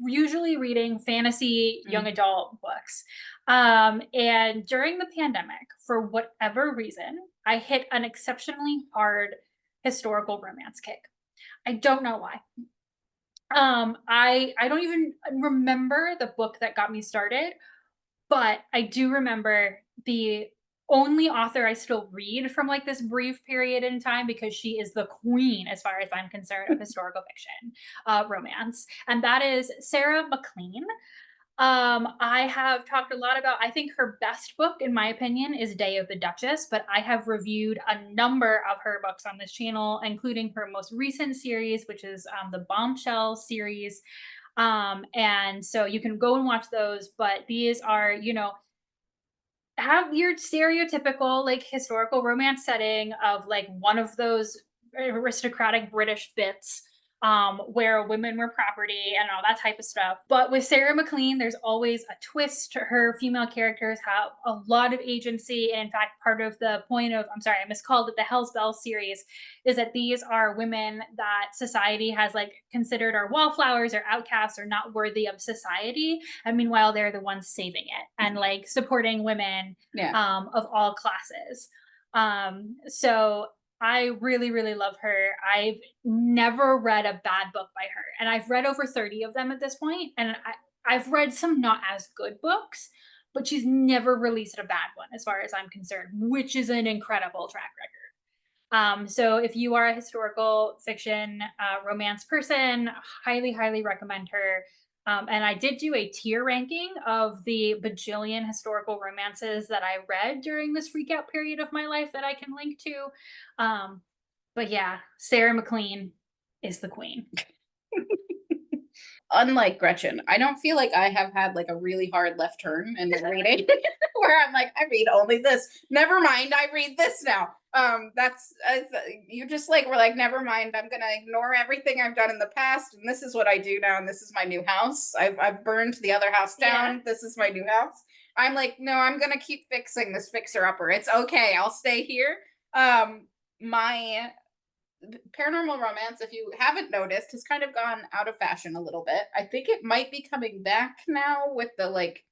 usually reading fantasy young adult books. And during the pandemic, for whatever reason, I hit an exceptionally hard historical romance kick. I don't know why. I don't even remember the book that got me started, but I do remember the only author I still read from like this brief period in time because she is the queen, as far as I'm concerned, of historical fiction romance, and that is Sarah MacLean. I have talked a lot about, I think her best book, in my opinion, is Day of the Duchess, but I have reviewed a number of her books on this channel, including her most recent series, which is the Bombshell series. And so you can go and watch those, but these are, have your stereotypical like historical romance setting of like one of those aristocratic British bits where women were property and all that type of stuff. But with Sarah MacLean, there's always a twist. Her female characters have a lot of agency. And in fact, part of the point of, I'm sorry, I miscalled it, the Hell's Bell series, is that these are women that society has like considered are wallflowers or outcasts or not worthy of society. And meanwhile, they're the ones saving it and like supporting women of all classes. So I really, really love her. I've never read a bad book by her, and I've read over 30 of them at this point, and I've read some not as good books, but she's never released a bad one as far as I'm concerned, which is an incredible track record. So if you are a historical fiction romance person, highly, highly recommend her. And I did do a tier ranking of the bajillion historical romances that I read during this freak out period of my life that I can link to. But yeah, Sarah MacLean is the queen. Unlike Gretchen, I don't feel like I have had like a really hard left turn in the reading where I'm like, I read only this. Never mind, I read this now. That's you just like we're like, never mind, I'm gonna ignore everything I've done in the past, and this is what I do now, and this is my new house. I've burned the other house down. Yeah. This is my new house. I'm like, no, I'm gonna keep fixing this fixer upper. It's okay, I'll stay here. My paranormal romance, if you haven't noticed, has kind of gone out of fashion a little bit. I think it might be coming back now with the like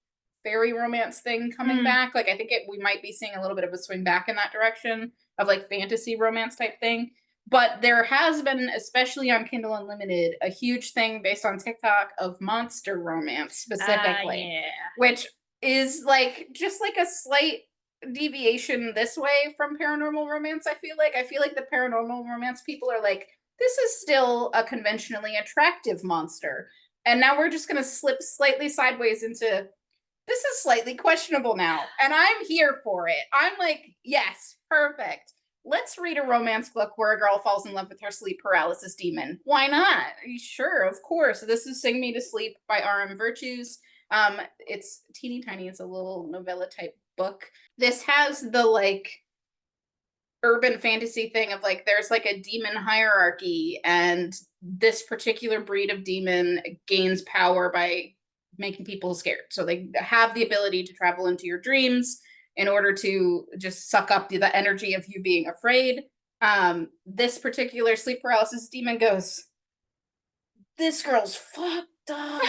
fairy romance thing coming back. Like I think we might be seeing a little bit of a swing back in that direction of like fantasy romance type thing. But there has been, especially on Kindle Unlimited, a huge thing based on TikTok of monster romance specifically, which is like just like a slight deviation this way from paranormal romance. I feel like the paranormal romance people are like, this is still a conventionally attractive monster, and now we're just going to slip slightly sideways into this is slightly questionable now, and I'm here for it. I'm like, yes, perfect. Let's read a romance book where a girl falls in love with her sleep paralysis demon. Why not? Sure, of course. This is Sing Me to Sleep by R.M. Virtues. It's teeny tiny. It's a little novella type book. This has the like urban fantasy thing of like there's like a demon hierarchy, and this particular breed of demon gains power by making people scared. So they have the ability to travel into your dreams in order to just suck up the energy of you being afraid. This particular sleep paralysis demon goes, this girl's fucked up.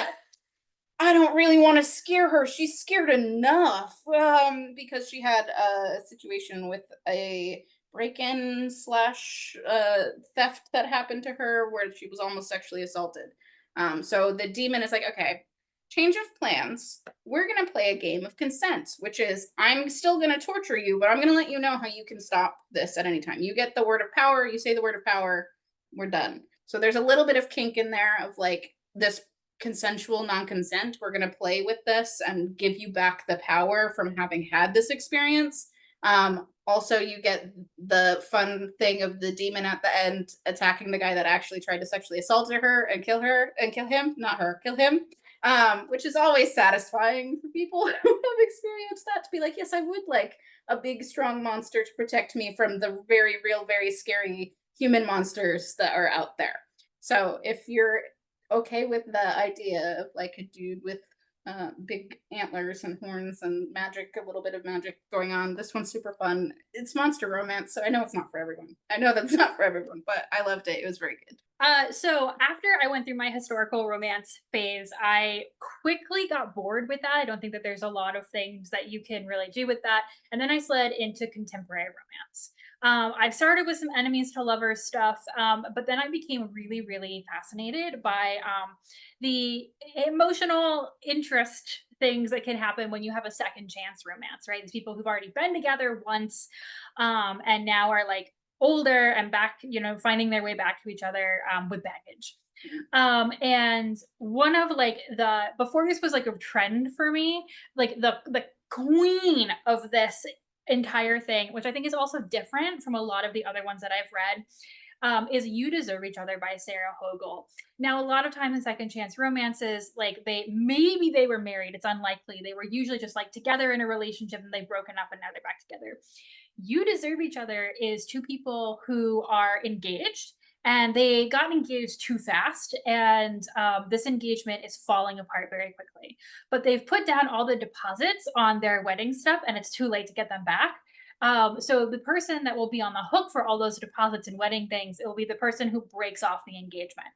I don't really want to scare her. She's scared enough. Because she had a situation with a break-in slash theft that happened to her where she was almost sexually assaulted. So the demon is like, okay, change of plans. We're gonna play a game of consent, which is I'm still gonna torture you, but I'm gonna let you know how you can stop this at any time. You get the word of power, you say the word of power, we're done. So there's a little bit of kink in there of like this consensual non-consent. We're going to play with this and give you back the power from having had this experience. Also, you get the fun thing of the demon at the end attacking the guy that actually tried to sexually assault her and kill him, not her, kill him. Which is always satisfying for people who have experienced that, to be like, yes, I would like a big strong monster to protect me from the very real, very scary human monsters that are out there. So if you're okay with the idea of like a dude with big antlers and horns and magic, a little bit of magic going on, this one's super fun. It's monster romance, so I know it's not for everyone. I know that's not for everyone, but I loved it. It was very good. So after I went through my historical romance phase, I quickly got bored with that. I don't think that there's a lot of things that you can really do with that. And then I slid into contemporary romance. I started with some enemies to lovers stuff, but then I became really, really fascinated by the emotional interest things that can happen when you have a second chance romance, right? These people who've already been together once and now are like older and back, finding their way back to each other with baggage. And one of like the before this was like a trend for me, like the queen of this entire thing, which I think is also different from a lot of the other ones that I've read, is "You Deserve Each Other" by Sarah Hogel. Now, a lot of times in second chance romances, like they were married. It's unlikely. They were usually just like together in a relationship and they've broken up and now they're back together. "You Deserve Each Other" is two people who are engaged and they got engaged too fast. And this engagement is falling apart very quickly. But they've put down all the deposits on their wedding stuff and it's too late to get them back. So the person that will be on the hook for all those deposits and wedding things, it will be the person who breaks off the engagement.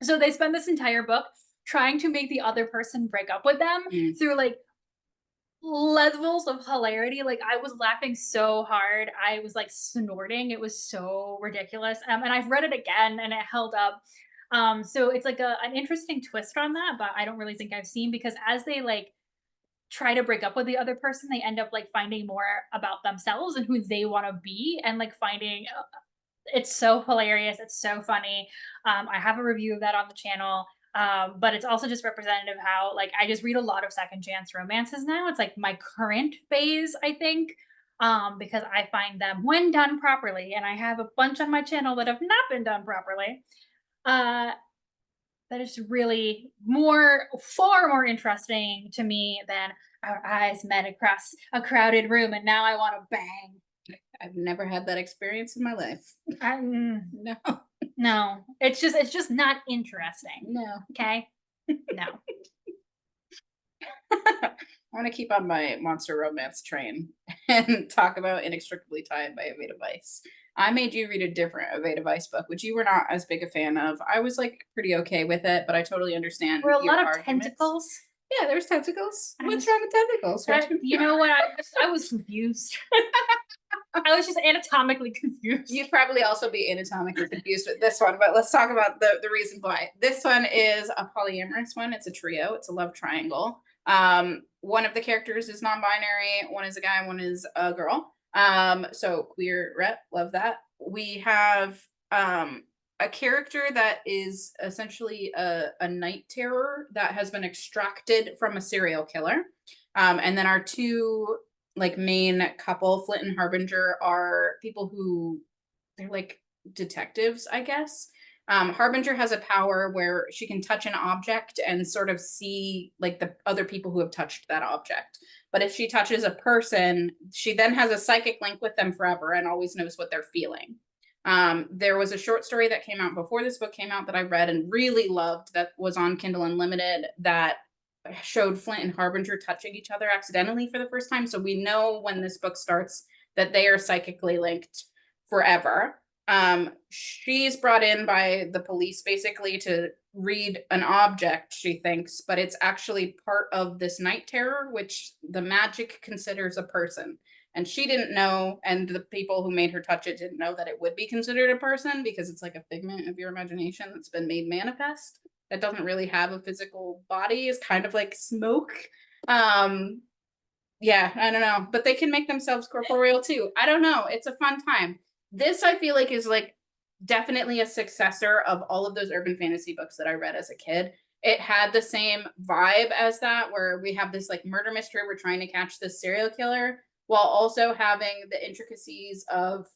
So they spend this entire book trying to make the other person break up with them Mm. through like levels of hilarity. Like I was laughing so hard. I was like snorting. It was so ridiculous. And I've read it again and it held up. So it's like an interesting twist on that, but I don't really think I've seen because as they like try to break up with the other person, they end up like finding more about themselves and who they want to be and like finding it's so hilarious. It's so funny. I have a review of that on the channel. But it's also just representative how like I just read a lot of second chance romances now. It's like my current phase, I think. Because I find them when done properly, and I have a bunch on my channel that have not been done properly. Uh that is really far more interesting to me than our eyes met across a crowded room and now I want to bang. I've never had that experience in my life. No, No, it's just not interesting. no. Okay. No. I want to keep on my monster romance train and talk about Inextricably Tied by Evita Vice. I made you read a different Evita Vice book, which you were not as big a fan of. I was like pretty okay with it, but I totally understand Were a your lot of arguments. tentacles. Yeah, there's tentacles. I What's was wrong with tentacles? you know what? I was confused. I was just anatomically confused. You'd probably also be anatomically confused with this one, but let's talk about the reason why. This one is a polyamorous one. It's a trio. It's a love triangle. One of the characters is non-binary. One is a guy. One is a girl. So queer rep. Love that. We have a character that is essentially a night terror that has been extracted from a serial killer. And then our two like main couple, Flint and Harbinger, are people who they're like detectives, I guess. Harbinger has a power where she can touch an object and sort of see like the other people who have touched that object. But if she touches a person, she then has a psychic link with them forever and always knows what they're feeling. There was a short story that came out before this book came out that I read and really loved that was on Kindle Unlimited that showed Flint and Harbinger touching each other accidentally for the first time. So we know when this book starts that they are psychically linked forever. She's brought in by the police basically to read an object, she thinks, but it's actually part of this night terror, which the magic considers a person. And she didn't know, and the people who made her touch it didn't know that it would be considered a person because it's like a figment of your imagination that's been made manifest. That doesn't really have a physical body, is kind of like smoke. Um, yeah, I don't know, but they can make themselves corporeal too. I don't know. It's a fun time. This I feel like is like definitely a successor of all of those urban fantasy books that I read as a kid. It had the same vibe as that, where we have this like murder mystery. We're trying to catch this serial killer while also having the intricacies of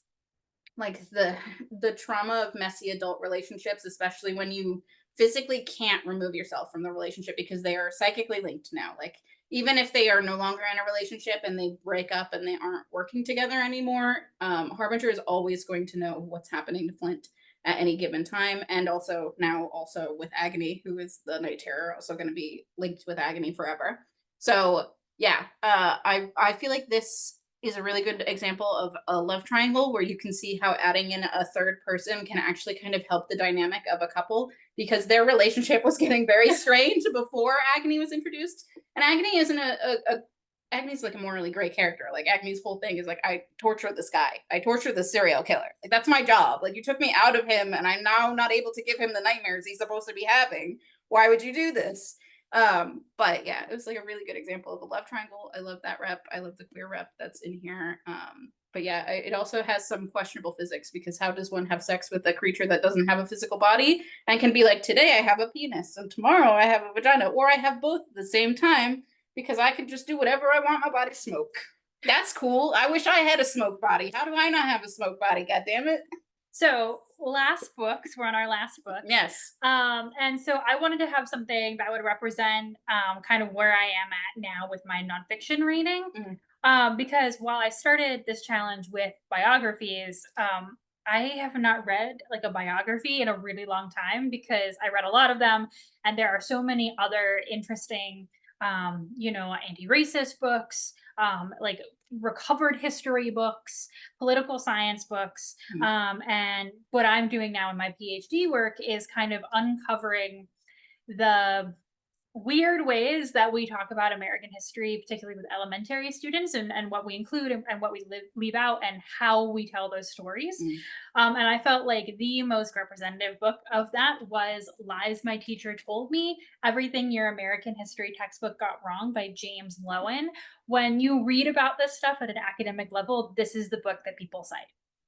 like the trauma of messy adult relationships, especially when you physically can't remove yourself from the relationship because they are psychically linked now. Like even if they are no longer in a relationship and they break up and they aren't working together anymore, Harbinger is always going to know what's happening to Flint at any given time. And also now also with Agony, who is the night terror, also going to be linked with Agony forever. So yeah, I feel like this is a really good example of a love triangle where you can see how adding in a third person can actually kind of help the dynamic of a couple because their relationship was getting very strange before Agony was introduced. And Agony isn't Agony's like a morally gray character. Like Agony's whole thing is like, I torture this guy. I torture the serial killer. Like that's my job. Like you took me out of him and I'm now not able to give him the nightmares he's supposed to be having. Why would you do this? But yeah, it was like a really good example of a love triangle. I love that rep. I love the queer rep that's in here. But yeah, it also has some questionable physics because how does one have sex with a creature that doesn't have a physical body and can be like, today I have a penis and tomorrow I have a vagina, or I have both at the same time because I can just do whatever I want my body smoke. That's cool. I wish I had a smoke body. How do I not have a smoke body? God damn it. So last books, we're on our last book. Yes. And so I wanted to have something that would represent kind of where I am at now with my nonfiction reading. Because while I started this challenge with biographies, I have not read like a biography in a really long time because I read a lot of them, and there are so many other interesting, anti-racist books, like recovered history books, political science books, and what I'm doing now in my PhD work is kind of uncovering the weird ways that we talk about American history, particularly with elementary students, and what we include and what we leave out, and how we tell those stories. And I felt like the most representative book of that was Lies My Teacher Told Me, Everything Your American History Textbook Got Wrong by James Lowen. When you read about this stuff at an academic level, this is the book that people cite,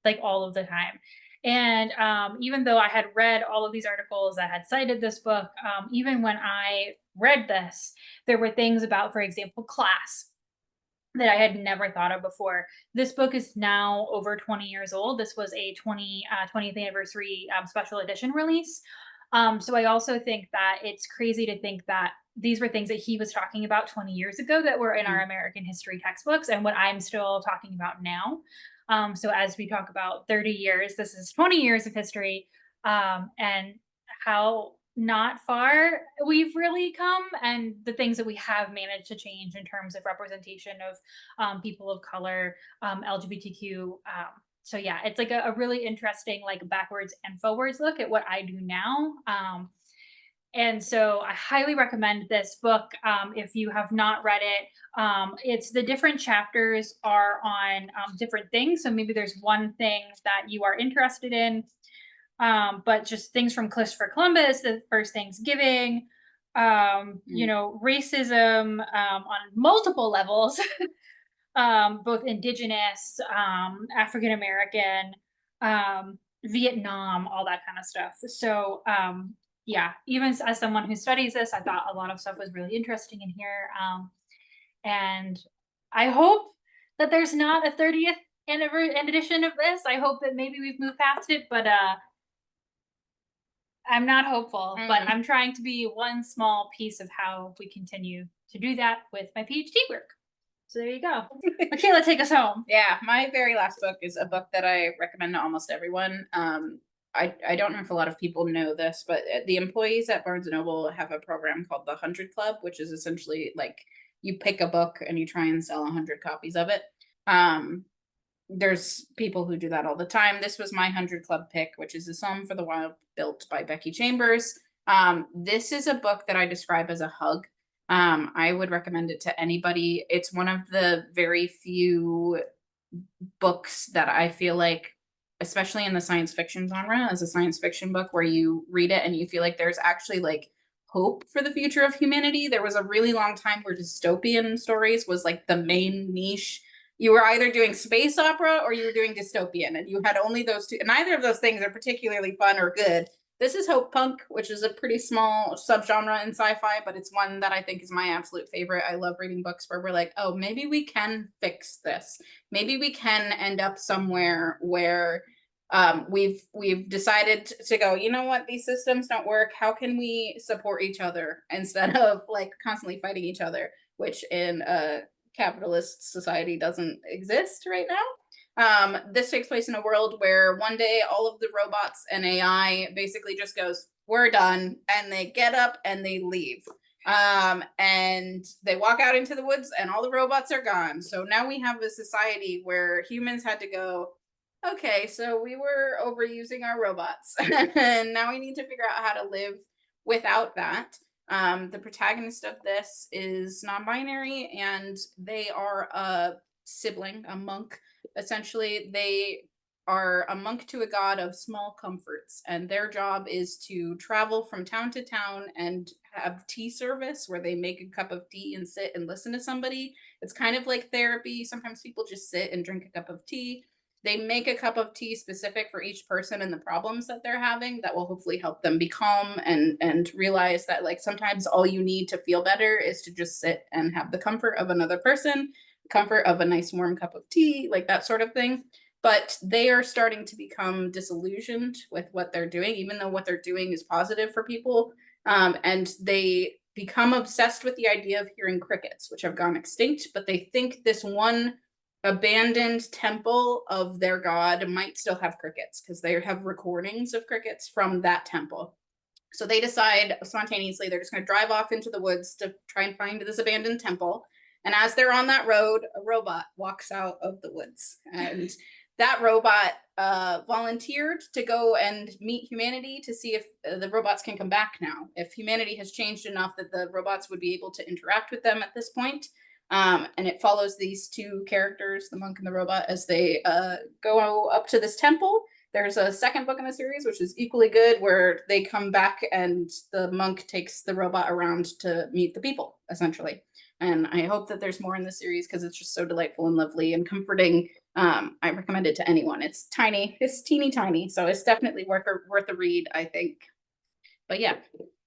like all of the time. And even though I had read all of these articles that had cited this book, even when I read this, there were things about, for example, class that I had never thought of before. This book is now over 20 years old. This was a 20th anniversary special edition release. So I also think that it's crazy to think that these were things that he was talking about 20 years ago that were in our American history textbooks and what I'm still talking about now. So as we talk about 30 years, this is 20 years of history, and how not far we've really come, and the things that we have managed to change in terms of representation of people of color, LGBTQ. So yeah, it's like a really interesting like backwards and forwards look at what I do now. And so I highly recommend this book if you have not read it. It's the different chapters are on different things. So maybe there's one thing that you are interested in, but just things from Christopher Columbus, the first Thanksgiving, racism on multiple levels, both Indigenous, African American, Vietnam, all that kind of stuff. So yeah, even as someone who studies this, I thought a lot of stuff was really interesting in here. And I hope that there's not a 30th edition of this. I hope that maybe we've moved past it, but I'm not hopeful. But I'm trying to be one small piece of how we continue to do that with my PhD work. So there you go. Michaela, take us home. Yeah, my very last book is a book that I recommend to almost everyone. I don't know if a lot of people know this, but the employees at Barnes and Noble have a program called the 100 Club, which is essentially like you pick a book and you try and sell 100 copies of it. there's people who do that all the time. This was my 100 Club pick, which is A Psalm for the Wild, built by Becky Chambers. This is a book that I describe as a hug. I would recommend it to anybody. It's one of the very few books that I feel like, especially in the science fiction genre, as a science fiction book where you read it and you feel like there's actually like hope for the future of humanity. There was a really long time where dystopian stories was like the main niche. You were either doing space opera or you were doing dystopian, and you had only those two. And neither of those things are particularly fun or good. This is Hope Punk, which is a pretty small subgenre in sci-fi, but it's one that I think is my absolute favorite. I love reading books where we're like, oh, maybe we can fix this. Maybe we can end up somewhere where we've decided to go, you know what, these systems don't work. How can we support each other instead of like constantly fighting each other, which in a capitalist society doesn't exist right now. This takes place in a world where one day all of the robots and AI basically just goes, we're done, and they get up and they leave. And they walk out into the woods and all the robots are gone. So now we have a society where humans had to go, okay, so we were overusing our robots and now we need to figure out how to live without that. The protagonist of this is non-binary, and they are a sibling, a monk. Essentially, they are a monk to a god of small comforts, and their job is to travel from town to town and have tea service where they make a cup of tea and sit and listen to somebody. It's kind of like therapy. Sometimes people just sit and drink a cup of tea. They make a cup of tea specific for each person and the problems that they're having that will hopefully help them be calm and realize that like sometimes all you need to feel better is to just sit and have the comfort of another person, comfort of a nice warm cup of tea, like that sort of thing. But they are starting to become disillusioned with what they're doing, even though what they're doing is positive for people. And they become obsessed with the idea of hearing crickets, which have gone extinct, but they think this one abandoned temple of their god might still have crickets because they have recordings of crickets from that temple. So they decide spontaneously they're just going to drive off into the woods to try and find this abandoned temple. And as they're on that road, a robot walks out of the woods. And that robot volunteered to go and meet humanity to see if the robots can come back now. If humanity has changed enough that the robots would be able to interact with them at this point. And it follows these two characters, the monk and the robot, as they go up to this temple. There's a second book in the series, which is equally good, where they come back and the monk takes the robot around to meet the people, essentially. And I hope that there's more in the series because it's just so delightful and lovely and comforting. I recommend it to anyone. It's tiny, it's teeny tiny, so it's definitely worth a read, I think. But yeah,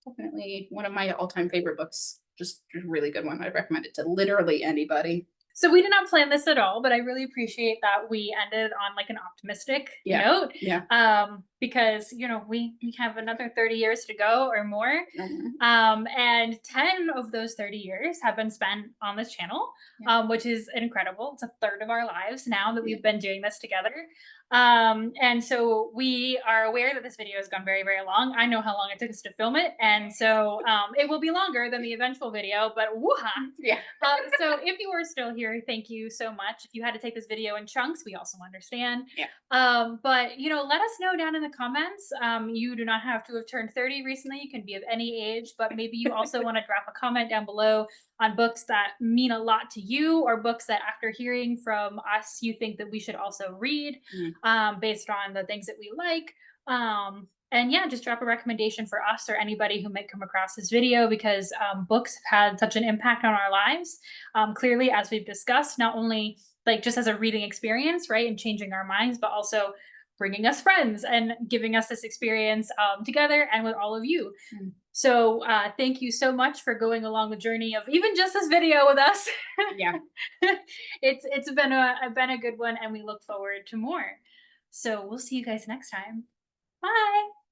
definitely one of my all-time favorite books. Just a really good one. I recommend it to literally anybody. So we did not plan this at all, but I really appreciate that we ended on like an optimistic note. Yeah. Because we have another 30 years to go or more. And 10 of those 30 years have been spent on this channel, which is incredible. It's a third of our lives now that we've been doing this together. And so we are aware that this video has gone very, very long. I know how long it took us to film it. And so it will be longer than the eventual video, but woo-ha. Yeah. So if you are still here, thank you so much. If you had to take this video in chunks, we also understand. Yeah. But let us know down in the comments. You do not have to have turned 30 recently. You can be of any age, but maybe you also want to drop a comment down below on books that mean a lot to you, or books that after hearing from us, you think that we should also read based on the things that we like. And yeah, just drop a recommendation for us or anybody who might come across this video, because books have had such an impact on our lives. Clearly, as we've discussed, not only like just as a reading experience, right, and changing our minds, but also bringing us friends and giving us this experience together and with all of you. So thank you so much for going along the journey of even just this video with us. Yeah. It's been a good one, and we look forward to more. So we'll see you guys next time. Bye.